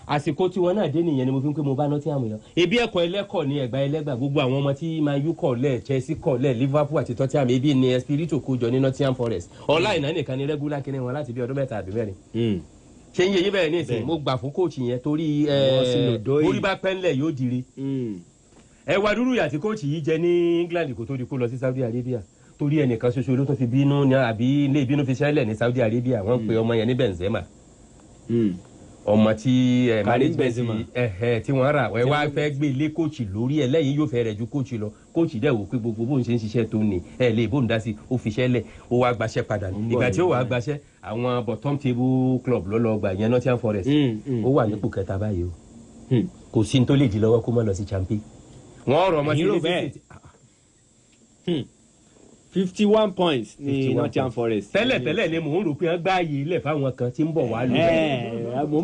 àsìkò tí wọ́n náà dé nìyẹn ni mo fi ń pé mo bá Nottingham lọ. ebi ẹ̀kọ́ ẹlẹ́kọ̀ ní ẹ̀gbá ẹlẹ́gbà gbogbo àwọn ọmọ tí Man U kọ̀ lẹ̀ Chelsea kọ̀ lẹ̀ Liverpool àti Tottenham ebi ni Espirito kó jọ ní Nottingham Forest ọ̀la ìná nìkan ni regular kiri wọn láti bí ọdún 3 àbí 4. ṣé ń yeye bẹ́ẹ̀ ní ìsìn mo gbà fún kóòtù yẹn torí orí bá pẹ́ńlẹ̀ yóò dire. ẹ wá dúró yà tí kóòtù yìí jẹ ní England kó tó di kó lọ sí Saudi Arabia torí ẹnìkan ṣoṣo ló tún fi bínú ní àbí ilé ìbínú fi ṣẹlẹ̀ ní Saudi Arabia wọ́n pe ọmọ yẹn ní Benzema ọmọ tí management tí wọ́n rà ẹ wá fẹ́ gbé lé kóòtù lórí ẹ lẹ́yìn yóò fẹ́ rẹ̀ ju kóòtù lọ kóòtù dẹ̀ wò pé gbogbo bóun ṣe ń ṣiṣẹ́ tó ní ẹ lè bóun dá sí ó fi ṣẹlẹ̀ ó wá gbaṣẹ́ padà ìgbà tí ó wàá gbaṣẹ́ àwọn bottom table club ló lọ gbà yẹn Nottingham Forest ó wà nípò kẹta báyìí o kò sí ní tó lè di lọ́wọ́ kó má lọ sí champion wọ́n rọ̀ ọmọ sí
51 points ní Nottingham Forest.
tẹ́lẹ̀ ni mò ń rò pé wọ́n gbá ààyè ilẹ̀ fáwọn kan tí ń bọ̀ wá lù.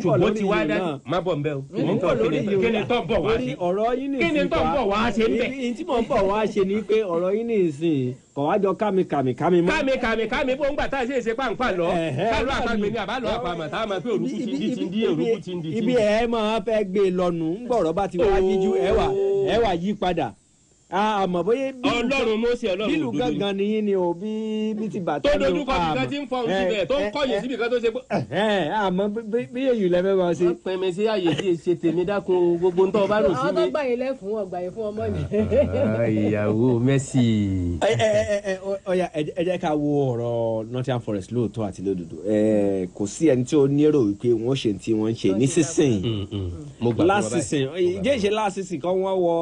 ṣùgbọ́n tí wàá dá má bọ̀ nbẹ́ o. kí ni tó ń bọ̀ wá ṣe. kí ni tó ń bọ̀ wá ṣe nbẹ̀.
ní tí mò ń bọ̀ wá ṣe ni pé ọ̀rọ̀ yín ní ìsìn kọ̀ wá jọ kámi mọ́.
kámi bó ń gbà tá a ṣe é ṣe pàǹpà lọ. kálọ̀ àpagbè ni àbálọ̀ àpamọ̀ tá a máa pé òrùkú ti ń di.
ibi ẹ̀ máa fẹ́ gbé lọ́nu ńgbọ̀rọ̀ bá ti wá yíjú ẹ wà yí padà. àmọ́ bóyá
Ọlọ́run Mósè Ọlọ́run
bílù gangan ni yín ni o bí ti bàtà
tó dojú kọ nìkan tí ń fọ ohun síbẹ̀ tó ń kọ̀yìn síbi kan tó ṣe pé.
àmọ́ bí èyí lẹ́fẹ̀ máa ṣe.
pẹ̀mẹ̀ sí àyè tí ṣe tèmi dákun gbogbo ń tọ́ bá rò sí mi.
àwọn tó gbà yín lẹ́fún ọgbà yín fún ọmọ mi.
ìyàwó Messi.
ọ̀yà ẹ jẹ́ ká wo ọ̀rọ̀ Nottingham Forest lóòótọ́ àti lódodo kò sí ẹni tí ó ní èrò wípé wọ́n ṣe tí wọ́n ń ṣe ní sísìn last season ìjẹ́ ìṣe last season kan wọ́n wọ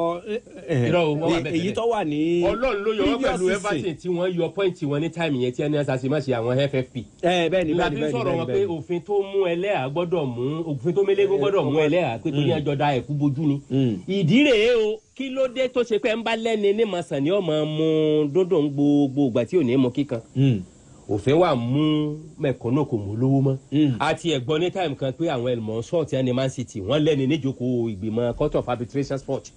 èyí tó wà ní
Ọlọ́run ló yọ wọ́n pẹ̀lú Everton tí wọ́n yọ pọ́ìntì wọn ní táìmù yẹn tí ẹni ẹ̀sà sì má ṣe àwọn FFP.
bẹ́ẹ̀ni
láti sọ̀rọ̀ wọn pé òfin tó mú ẹlẹ́à gbọ́dọ̀ mú òfin tó mélégún gbọ́dọ̀ mú ẹlẹ́à pé torí ẹjọ́ da ẹ̀kú bojú ni. ìdí rèé o kí ló dé tó ṣe pé ń bá lẹ́ni ní màsàn ni ọmọ mu dúndùn gbogbo ìgbà tí ò ní mú kíkan. òfin wà mú mẹ̀kúnnù kò mú lówó mọ́. àti ẹ̀gbọ́n ní táìmù kan pé àwọn ẹlmọ̀ sọ́ọ̀tì ẹni Man City wọ́n lẹ́ni níjókòó ìgbìmọ̀ Court of Arbitration Sport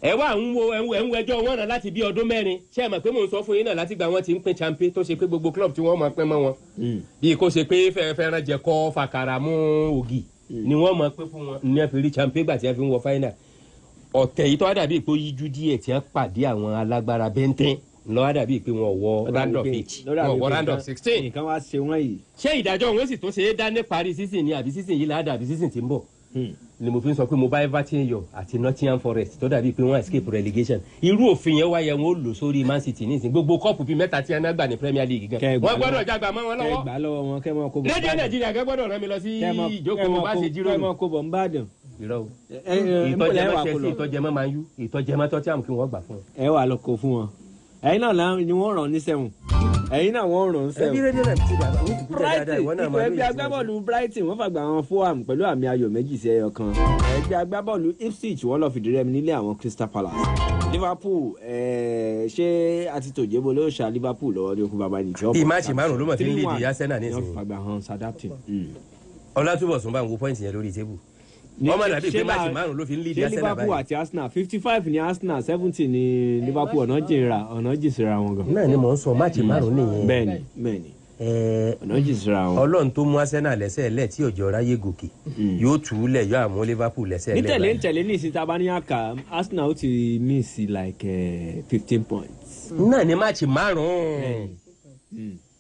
ẹ wá ń wo ẹjọ́ wọn náà láti bí ọdún 4 ṣé ẹ mọ̀ pé mò ń sọ fún yín náà láti gba wọn ti ń pín champion tó ṣe pé gbogbo club tí wọ́n máa pín mọ́ wọn bí kò ṣe pé fẹ́ràn jẹ kọ́ fàkàrà mú ògì ni wọ́n máa pín fún wọn ní ẹ fi rí champion gbà tí ẹ fi ń wọ final ọ̀tẹ̀ yìí tó wá dàbí pé ó yíjú díẹ̀ tí wọ́n pàdé àwọn alágbára bẹ́ńtẹ́ lọ́wọ́ dàbí pé wọ́n wọ round of 8 wọ́n wọ round of 16
nǹkan wá ṣe wọ́n yìí.
ṣé ìdájọ́ wọn sì tún ṣe é dá ní parí season ni àbí season yìí láàdà àbí season tí ń bọ̀ ni mo fi ń sọ pé mo bá Everton yọ àti Nottingham Forest tó dàbí pé wọ́n escape relegation irú òfin yẹn wáyé wọn ó lò sórí Man City nísìnyí gbogbo kọ́ọ̀pù bíi 3 tí ẹná gbà ní Premier League gan wọ́n gbọ́dọ̀ jágbá mọ́ wọn lọ́wọ́
kẹgbà lọ́wọ́ wọn kẹ́mọ́ kó bọ̀
rédíò Nàìjíríà kẹ́ gbọ́dọ̀ rán mi lọ sí ìjókòó bá ṣe jíròrò
kẹ́mọ́ kó bọ̀ ń bàdàn.
ìtọ́jẹmọ́ Man U ìtọ́jẹmọ́ Tottenham kí wọ́n gbà fún wọn.
ẹ wà lọ kó fún wọn ẹ̀yin náà ni wọ́n ràn ní sẹ́wọ̀n ẹ̀yin náà wọ́n ràn sẹ́wọ̀n.
ẹbí rédíò náà ti dàgbà ó ti kú dáadáa ìwọ náà máa ń lò
ẹgbẹ́ agbábọ́ọ̀lù Brighton wọ́n fàgbà àwọn Fulham pẹ̀lú àmì ayò 2-1 ẹgbẹ́ agbábọ́ọ̀lù Ipswich wọ́n lọ fìdí rẹmi nílé àwọn Crystal Palace Liverpool ṣé àti tòjébó ló ṣá Liverpool lọ́wọ́ ní okùn bàbá nìjọ́.
ìmáàṣì márùn ló mọ̀ sí léde Arsenal nísìnyí.
wọ́n fàgbà hàn Southampton.
Ọlátúbọ̀sún bá ń wo pọ́ìntì yẹn lórí tébù ọmọ dàbí pé máàcì márùn ló fi ń lead Arsenal báyìí.
Liverpool àti Arsenal 55 ní Arsenal 70 ní Liverpool ọ̀nà jìnsìra wọn gan.
náà ni mò ń sọ máàcì márùn nìyẹn.
bẹ́ẹ̀ni ọ̀nà jìnsìra wọn.
Ọlọ́run tó mú Arsenal lẹ́sẹ̀ lẹ̀ tí òjò ráyè gòkè yóò tù ú lẹ̀ yóò àmú Liverpool lẹ́sẹ̀ lẹ̀.
ní tẹ̀lé ní ìsìn tabaniaka Arsenal ó ti miss like 15 points.
náà ni máàcì márùn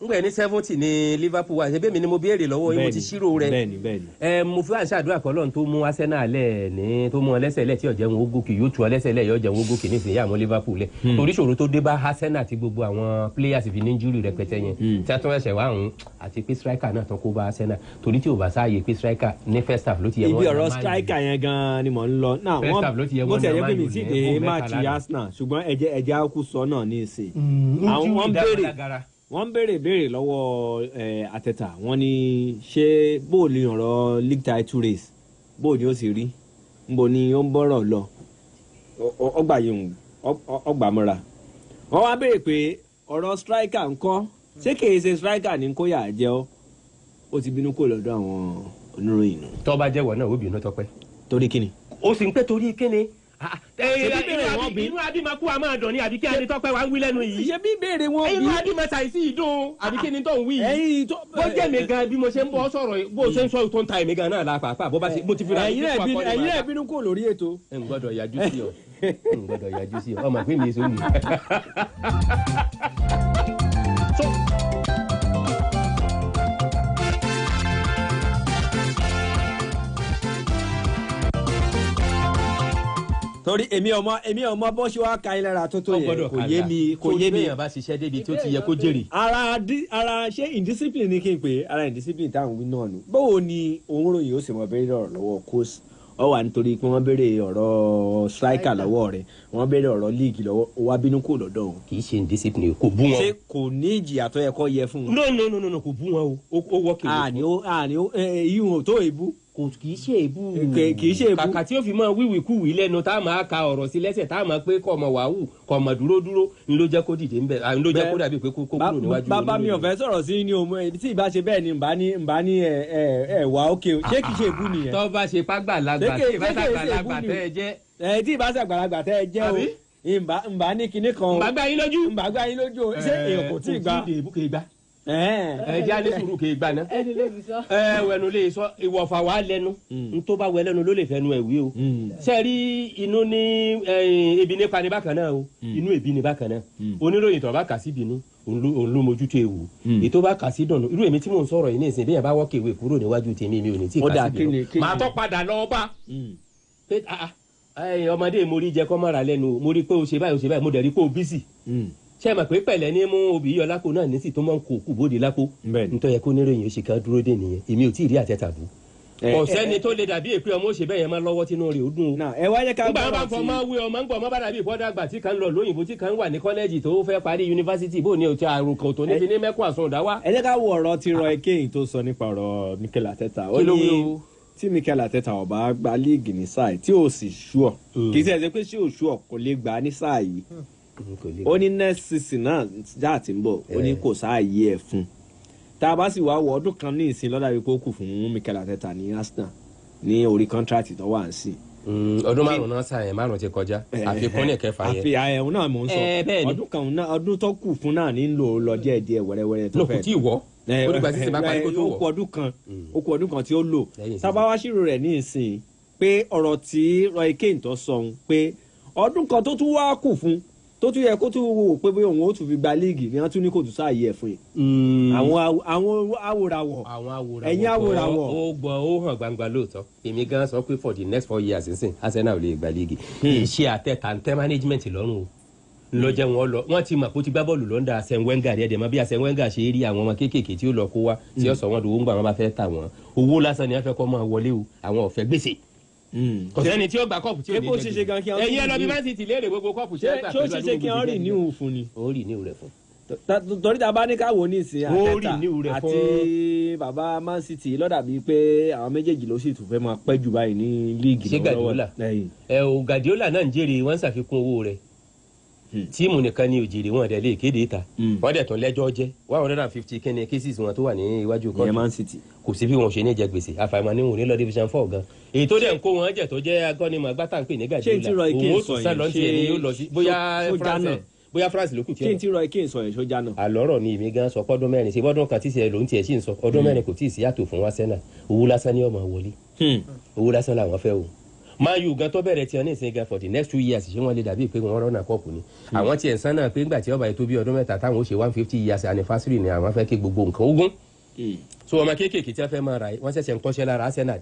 ngbẹ ní 70 ní Liverpool wa ṣebí mi ni mo béèrè lọ́wọ́ yín mo ti ṣírò rẹ̀.
bẹ́ẹ̀ni.
mo fi àṣà àdúrà kọ́ lọ́run tó mú Arsenal lẹ̀ ní tó mú ọ lẹ́sẹ̀ lẹ̀ tí ọ̀jẹ̀ wọn ó gòkè yóò tu ọ lẹ́sẹ̀ lẹ̀ yóò jẹ́ wọn ó gòkè nísìnyí àmọ́ Liverpool lẹ̀. oríṣiríṣi tó dé bá Arsenal àti gbogbo àwọn players fi ní injury rẹpẹtẹ yẹn tí a tún ẹsẹ̀ wá hùn àti pé striker náà tán kó bá Arsenal torí tí ò bá sáàyè pé striker ní first half ló ti yẹ
ibi ọ̀rọ̀ striker yẹn gan ni mò ń lọ. mo tẹ̀lé pé mi ti dé máàcì Arsenal ṣùgbọ́n ẹ̀jẹ̀ akú sọ náà ní ìsìn. wọ́n béèrè lọ́wọ́ Arteta wọ́n ní ṣé bóòlù ọ̀rọ̀ league title race bóòlù ni ó sì rí níbo ni ó ń bọ̀rọ̀ lọ ọgbà yìí ọgbà mọ́ra wọ́n wá béèrè pé ọ̀rọ̀ striker ńkọ́ ṣé kìí ṣe striker ní kóyà jẹ́ ọ́ ó ti bínú kó lọ́dọ̀ àwọn oníròyìn nù.
tó bá jẹ́wọ́ náà ó bínú Tọ́pẹ́.
torí kíni.
ó sì ń pẹ́ torí kíni. inú abimaku a máa dùn ní àbí kí ẹni Tọ́pẹ́ wa ń wí lẹ́nu yìí.
ṣe bí béèrè wọn bí.
inú abimata yìí sì dùn àbí kí ni tó ń wí yìí. bó jẹ́ mi gan bí mo ṣe ń bọ́ sọ̀rọ̀ bó ṣe ń sọ tó ń ta èmi gan náà la pàápàá bó bá ṣe mo ti fi ra
ẹ̀yin náà bínú kò lórí ètò.
n gbọ́dọ̀ yájú sí ọ ọmọ ìpín mi sóhun.
torí èmi ọmọ bó ṣe wá ka ilẹ̀ ra tó yẹ kò yé mi.
èèyàn bá ṣiṣẹ́ débi tí ó ti yẹ kó jèrè.
ara ṣé indiscipline ni kí n pè é ara indiscipline táwọn wí náà nù. báwo ni òun ròyìn ó sì mọ béèrè ọ̀rọ̀ lọ́wọ́ coach ọ wà nítorí pé wọ́n béèrè ọ̀rọ̀ striker lọ́wọ́ rẹ̀ wọ́n béèrè ọ̀rọ̀ league lọ́wọ́ ó wá bínú kò lọ́dọ̀ wọn.
kì í ṣe indiscipline kò bú wọn.
ṣé kò ní ìjìyà tó yẹ kó yẹ fún wọn.
no kò bú wọn o ó wọ́ kiri.
ìyún tó èbú
kì í ṣe èbú
kì í ṣe èbú
kàkà tí ó fi mọ wíwìkúwì lẹ́nu tá a máa ka ọ̀rọ̀ sí lẹ́sẹ̀ tá a máa pé kọ́ ọmọ wàhù kọ́ ọmọ dúró ń ló jẹ́ kó dìde ń bẹ̀ ń ló jẹ́ kó dàbí pé kó kúrò níwájú.
bàbá mi ò fẹ́ sọ̀rọ̀ sí ní òun tí ìbá ṣe bẹ́ẹ̀ ni nbá ní wà ókè ṣé kì í ṣe èbú nìyẹn.
tó bá ṣe pàgbàlagbà tí ìbá ṣàgbàlagbà tẹ́ ẹ jẹ́.
tí ìbá ṣàgbàlagbà tẹ́ ẹ jẹ́ o nbá ní kinní kan.
nbá gbá yín lójú.
ṣé èèyàn kò tí ì gbà.
ẹ jẹ́ alẹ́ sùúrù kì í gbà náà. wẹnu lè sọ ìwọ̀fà wà lẹ́nu n tó bá wẹ lẹ́nu ló lè fẹnu ẹ̀ wí o. ṣe rí inú ní ebi nípa ní bákan náà o inú ebi ní bákan náà oníròyìn tó bá kà sí bínú òun ló mójútó ewu ètò bá kà sí dànù irú èmi tí mò ń sọ̀rọ̀ yìí ní ìsìn bí yẹn bá wọ́ọ̀kì ìwé kúrò níwájú tèmi mi ò ní tí ì kà sí bínú màá tó padà lọ bá ọmọdé mo rí jẹ kọ́ mọ́ra lẹ́nu mo rí pé o ṣe báyìí mo dẹ̀ rí pé o bísì ṣe mọ̀ pé pẹ̀lẹ́ ní mú obì yọ lápò náà ní sì tó máa ń kó kú bóde lápò nítorí yẹ kó níròyìn oṣù kan dúró dé nìyẹn èmi ò tí ì rí Arteta bú kò sẹ́ni tó lè dàbí èpè ọmọ òṣèbẹ́ yẹn máa lọ́wọ́ tínú rẹ̀ ó dùn o.
ẹ wáyé ká
gbọ́dọ̀ bá fọ máa wé ọmọ ń gbọ́ ọmọ bá dàbí ìfọ́dàgbà tí kan lọ lóyìnbó tí kan wà ní kọ́lẹ́jì tó fẹ́ parí yunifásitì bó ní òtí àrùn kan tó níbi ní mẹ́kún àsundà wá.
ẹ jẹ́ ká wo ọ̀rọ̀ tí Roy Keane tó sọ nípa ọ̀rọ̀ Mikel Arteta ó ní tí Mikel Arteta ó bá gba líìgì ní sáà tí ò sì ṣúọ̀ kì í ṣe pé tí ò ṣúọ̀ kò lè gbà ní sáà yìí ó ní next season náà já àti ń bọ̀ ó ní kò sáàyè ẹ̀ fún tá a bá sì wá wọ ọdún kan ní ìsìn lọ́dà wípé ó kù fún Mikel Arteta ní Arsenal ní orí contract tó wà ń sìn.
ọdún márùn náà sáà yẹn márùn ti kọjá àfikún ní kẹfà yẹn.
àfihàn náà mò ń sọ ọdún tó kù fún náà nílò lọ díẹ̀díẹ̀ wẹ́rẹ́wẹ́rẹ́ tó fẹ́.
lókùn tí ì wọ́ olùgbà tí sì máa parí kó tó wọ̀.
ó kù ọdún kan tí ó lò sábà wá ṣírò rẹ̀ ní ìsìn pé ọ̀rọ̀ tí Roy Keane tó sọ pé ọdún kan tó tún wá kù fún tó tún yẹ kó tún wò pé bóyá òun ó tún fi gba líìgì ni wọ́n tún ní kò tún sáàyè ẹ̀ fún yìí. àwọn awòràwọ̀ ẹ̀yin awòràwọ̀.
ó gbọ́ ó hàn gbangba lóòótọ́ èmi gan sọ pé for the next 4 years nsìn Arsenal ò lè gba líìgì. iṣẹ́ àtẹ̀tàntẹ́ management lọ́rùn o lọ́jọ́ wọn lọ wọ́n ti mọ̀ pé ó ti gbá bọ́ọ̀lù lọ́ndà Arsene Wenger rẹ̀ dẹ̀ mọ́ bí Arsene Wenger ṣe rí àwọn ọmọ kéékèèké tí ó lọ kó wá tí ó sọ wọn dòwó ń gbà wọn bá fẹ́ tà wọ́n owó lásán ni wọ́n fẹ́ kọ́ máa wọlé o àwọn ọ̀fẹ́ gbèsè kò sẹ́ni tí ó gba kọ́ọ̀pù tí ó lè jẹ́ ẹ̀yin ẹ lọ bí Man City léèrè gbogbo kọ́ọ̀pù ṣe é gbà
pẹ̀lú àdúgbò kí wọ́n rì ní òun fún ni.
ó rì ní òun rẹ̀ fún.
torí ta bá ní káwọ ní ìsìn Arteta àti bàbá Man City lọ́dà bíi pé àwọn méjèèjì ló sì tún fẹ́ máa pẹ́ jù báyìí ní líìgì
lọ́wọ́. ṣé Guardiola ò Guardiola náà ń jèrè wọ́n ń ṣàfikún owó rẹ̀ tíìmù nìkan ni òjìrì wọn dẹ̀ lè kéde ta wọ́n dẹ̀ tún lẹ́jọ́ jẹ́ 150 kíni cases wọn tó wà ní iwájú kọ́ọ̀tù kò sí bí wọn ṣe ní jẹ gbèsè àfàìmọ̀ ní wọn ní lọ division 4 gan èyí tó dẹ̀ ń kó wọn jẹ́ tó jẹ́ agọ́nimọ̀ agbátàǹpè ní gàdúrà òun ó tún sá lọ́ntì ẹ̀ ní yóò lọ sí bóyá France ló kù tí ó.
kí n ti rọ kí n sọ ẹ̀ sójà náà.
àlọ́rọ̀ ni èmi gan sọ pọ́dún mẹ́rin ṣe bọ́dún kan tí ìṣẹ̀lẹ̀ ló ń tiẹ̀ sí ń sọ ọdún mẹ́rin kò tí ì sí yàtọ̀ fún wa sẹ́nà owó lásán ni ọmọ wọlé owó lásán làwọn fẹ́ o. Man U gan tó bẹ̀rẹ̀ tiẹ̀ ní ìsìn gan for the next 2 years ṣé wọ́n lè dàbí pé wọ́n rọ́nà kọ́ọ̀pù ni. àwọn tiẹ̀ ń sán náà pé ńgbà tí ọba ètò bí ọdún mẹ́ta táwọn ó ṣe 150 years anniversary ni àwọn fẹ́ kí gbogbo nǹkan ogun. so ọmọ kéékèèké tí wọ́n fẹ́ máa ra wọ́n ṣẹ̀ṣẹ̀ ń kọ́ṣẹ́ lára Arsenal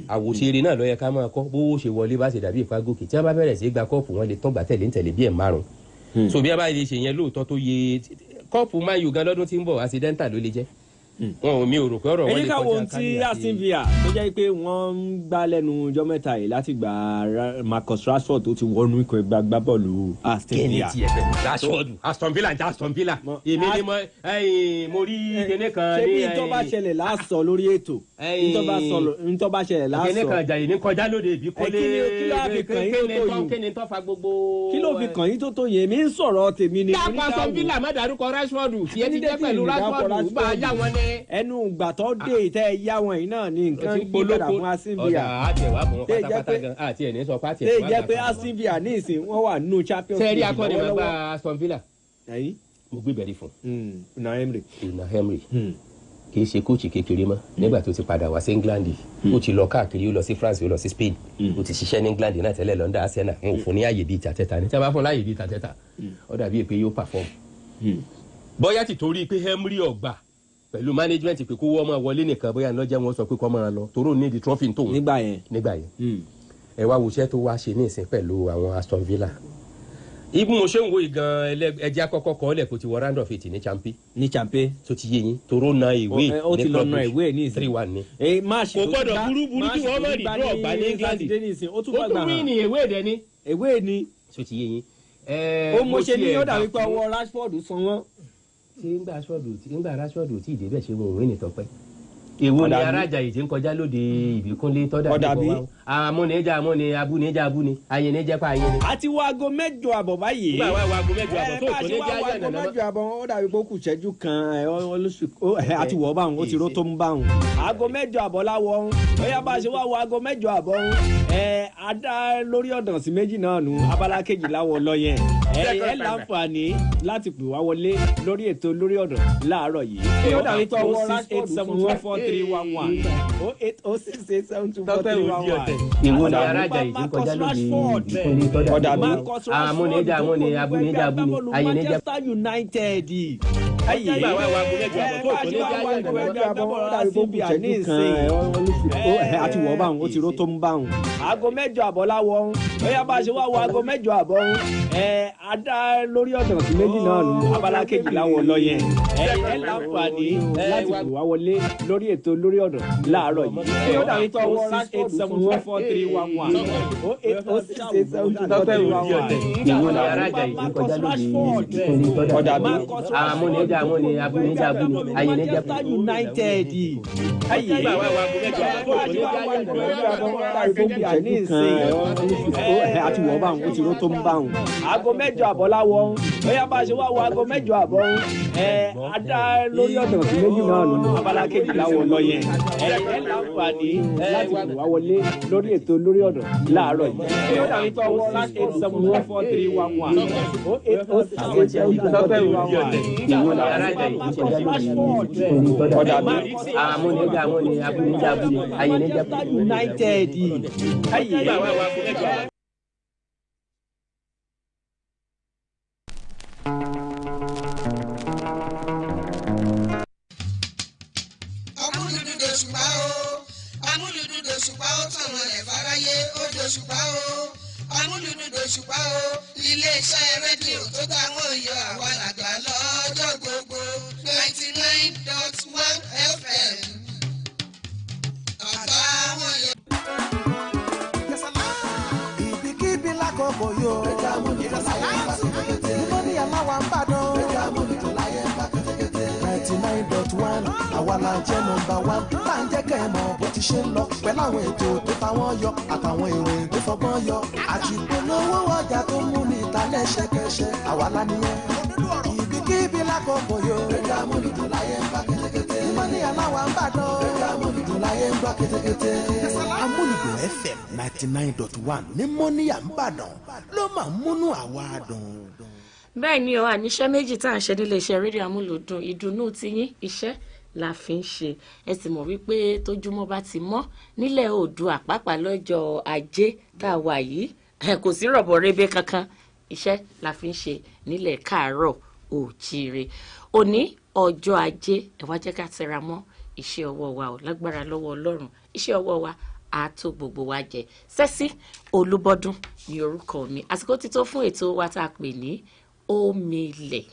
àwòṣeré náà ló yẹ ká máa kọ́ bówó ṣe wọlé bá ṣe dàbí ìfagókè tí wọ́n bá bẹ̀rẹ̀ sí gba kọ́ọ̀pù wọn lè tán gbà tẹ̀lé bí ẹ̀ márùn-ún so bí a bá lè ṣe yẹn lóòótọ́ tó yẹ kọ́ọ̀pù Man U gan lọ́dún tí ń bọ̀ accidental ló lè jẹ́ wọn ò mi ò rò pé ọ̀rọ̀ wọn lè kọjá kárí àti.
èyí ká wo ti Aston Villa tó jẹ́ pé wọ́n ń gbá lẹ́nu ọjọ́ mẹ́ta yìí láti gba Marcus Rashford tó ti wọnú ikọ̀ ẹgbẹ́ agbábọ́ọ̀lù Aston Villa.
kẹ́ni tiẹ̀ fẹ́ Rashford Aston Villa jẹ́ Aston Villa èmi ni mo rí kíní kan ní.
ṣé bí tó bá ṣẹlẹ̀ lásọ lórí ètò tó bá ṣẹlẹ̀ lásọ.
kíní kan jàyè ní kọjá lóde ìbí kọ́lé
kíni tó fa gbogbo. kí ló fi kàn yín tó tó yẹ mi ń sọ̀rọ̀ tèmi ni.
dápọ̀ Aston Villa má dárúkọ Rashford tiẹ̀ ti jẹ́ pẹ̀lú Rashford bá a yá wọn ní.
ẹnu gbàtọ́ dé tẹ́ ẹ yá wọn yìí náà ní nǹkan gbígbàdà fún Aston Villa.
ọ̀dà àtẹ̀wá fún wọn pátápátá gan àti ẹ̀ ní sọ pátì
ẹ̀ wá. ṣé jẹ́ pé Aston Villa ní ìsìn wọ́n wà nínú Champions League.
sẹ́ẹ̀rí akọ́ni máa gba Aston Villa. mo gbé bẹ̀rẹ̀ fún.
Una Emery.
kì í ṣe kóòtù kékeré mọ́ nígbà tó ti padà wá sí England ó ti lọ káàkiri ó lọ sí France ó lọ sí Spain ó ti ṣiṣẹ́ ní England náà tẹ́lẹ̀ lọ́ndà Arsenal wọn ò fún ní àyè bíi tàtẹ́ta ní tí a bá fún láyè bíi tàtẹ́ta ó dàbí pé yóò perform. bóyá ti torí pé Emery ọgbà pẹ̀lú management pé kó wọ́n máa wọlé nìkan bóyá lọ́jọ́ wọn sọ pé kó máa lọ toró ní di trophy tóun.
nígbà yẹn
ẹ wá wuṣẹ́ tó wá ṣe ní ìsìn pẹ̀lú àwọn Aston Villa. ibi mo ṣe ń wo ìgan ẹjẹ́ àkọ́kọ́ kọ́ ọ́lẹ̀ kó ti wọ round of 8 ní champion tó ti yé yín toró na ìwé ní club 3-1 ni. kò gbọ́dọ̀ burúburú tí wọ́n mọ̀ rí draw gbà ní England ó tún wí ní ewé ẹ̀dẹ́ ni.
ewé ni
tó ti yé yín.
ó mo ṣe ní ó dàbí pé ọwọ́ Rashford san wọ́n.
ṣé ńgbà Rashford ò tí ì débẹ̀ ṣe wọn òwe nìtọ́pẹ́. èwo ni arájà yìí ti ń kọjá lóde ìbíkúnlé tọ́dà nípa wa amúnijá amúni abúnijá abúni ayẹnijá pa ayẹni.
a ti wo aago 8 àbọ̀ báyìí.
nígbà wa aago 8 àbọ̀ tó tó ní jẹ́ ayé àná náà.
aago 8 àbọ̀ ó dàbí pé ó kù ṣẹ́jú kan àti wọ̀ báwọn ó ti ró tó ń báwọn. aago 8 àbọ̀ láwọ̀ ó yá bá a ṣe wá wo aago 8 àbọ̀ adá lórí ọ̀dàn sí méjì náà nù abala kejì láwọ̀ lọ yẹn ẹ láǹfààní láti pè wá wọlé lórí ètò lórí ọ̀dàn láàárọ̀ yìí. ó dàbí pé ọwọ́ 68724 311 08068724311.
ìwọ ni arájà yìí ti ń kọjá lóde ìbíkúnlé tọ́dà amúnijá amúni abúnijá abúni ayẹnijá.
Manchester United.
ayé ìgbà wa aago 8 àbọ̀ tó tó ní jẹ́ ayé àná náà.
àti wọ̀ báwọn ó ti ró tó ń báwọn. aago 8 àbọ̀ láwọ̀ ó yá bá a ṣe wá wo aago 8 àbọ̀ adá lórí ọ̀dàn sí méjì náà nù abala kejì láwọ̀ lọ yẹn ẹ láǹfààní láti pè wá wọlé lórí ètò lórí ọ̀dàn láàárọ̀ yìí. ó dàbí pé ọwọ́ 68724 311
ìwọ ni arájà yìí ti ń kọjá lóde ìbíkúnlé tọ́dà amúnijá amúni abúnijá abúni ayẹnijá.
Manchester United.
ayé ìgbà wa aago 8 àbọ̀ tó tó ní jẹ́ ayé àná náà.
àti wọ̀ báwọn ó ti ró tó ń báwọn. aago 8 àbọ̀ láwọ̀ ó yá bá a ṣe wá wo aago 8 àbọ̀ adá lórí ọ̀dàn sí méjì náà nù abala kejì láwọ̀ lọ yẹn ẹ láǹfààní láti pè wá wọlé lórí ètò lórí ọ̀dàn láàárọ̀ yìí. ó dàbí pé ọwọ́ 68724 311 08068724311.
ìwọ ni arájà yìí ti ń kọjá lóde ìbíkúnlé tọ́dà amúnijá amúni abúnijá abúni ayẹnijá.
Manchester United.
ayé ìgbà wa aago 8 àbọ̀.
Òṣùpá o iléeṣẹ́ rédíò tó táwọn yọ àwọn àgbà lọ́jọ́ gbogbo 99.1 FM. àtàwọn yọ.
ibikíbi lákòókò yóò. ẹja múnijọ láyé ń bá kétékété. Moniya láwa ń bàdàn. ẹja múnijọ láyé ń bá kétékété. 99.1 àwa la jẹ́ nọ́mbà 1. tá à ń jẹ́ kẹ́ ẹ mọ̀ bó ti ṣe ń lọ pẹ̀lú àwọn ètò tó táwọn yọ àtàwọn ìròyìn tó fọgbọ́n yọ àti polówó ọjà tó múni ta lẹ́sẹ̀kẹsẹ̀ àwa la nìyẹn. Ibikíbi lákòókò yóò. Rédíò Amúlùdùn láyé ń gbá kétékété. Mọ́níyà láwa ń bàdàn. Rédíò Amúlùdùn láyé ń gbá kétékété. Amúlùdùn FM 99.1 ní Mọ́níyà ń bàdàn ló máa ń múnú àwa dùn.
Bẹ́ẹ̀ ni o, àníṣẹ́ méjì tá à ń ṣe nílé iṣẹ́ rédíò Amúlùdùn, ìdùnnú tiyín iṣẹ́ la fi ń ṣe. Ẹ sì mọ̀ wípé tójúmọ́ bá ti mọ́ nílẹ̀ Oòduà pàápàá lọ́jọ́ Ajé tá a wà yìí, kò sí rọ̀bọ̀ rébé kankan, iṣẹ́ la fi ń ṣe nílẹ̀ Káàárọ̀ Oòjíire. Òní ọjọ́ Ajé, ẹ wá jẹ́ ká tẹra mọ́ iṣẹ́ ọwọ́ wa ò lágbára lọ́wọ́ Ọlọ́run, iṣẹ́ ọwọ́ wa á tó gbogbo wa jẹ. Sẹ́sí Olúbọ́dún ni orúkọ mi. Àsìkò ti tó fún ètò wa tá a pè ní Omilẹ̀.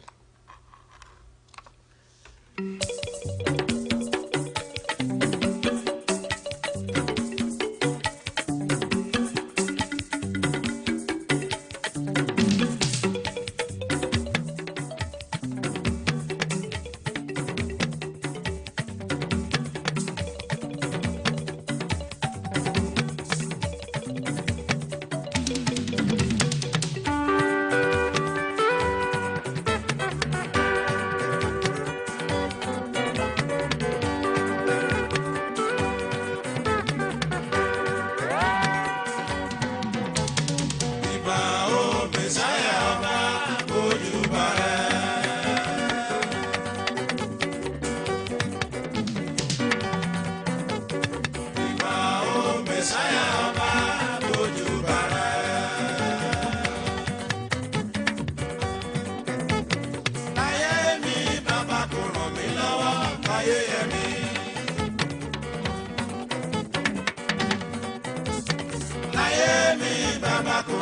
Baba kò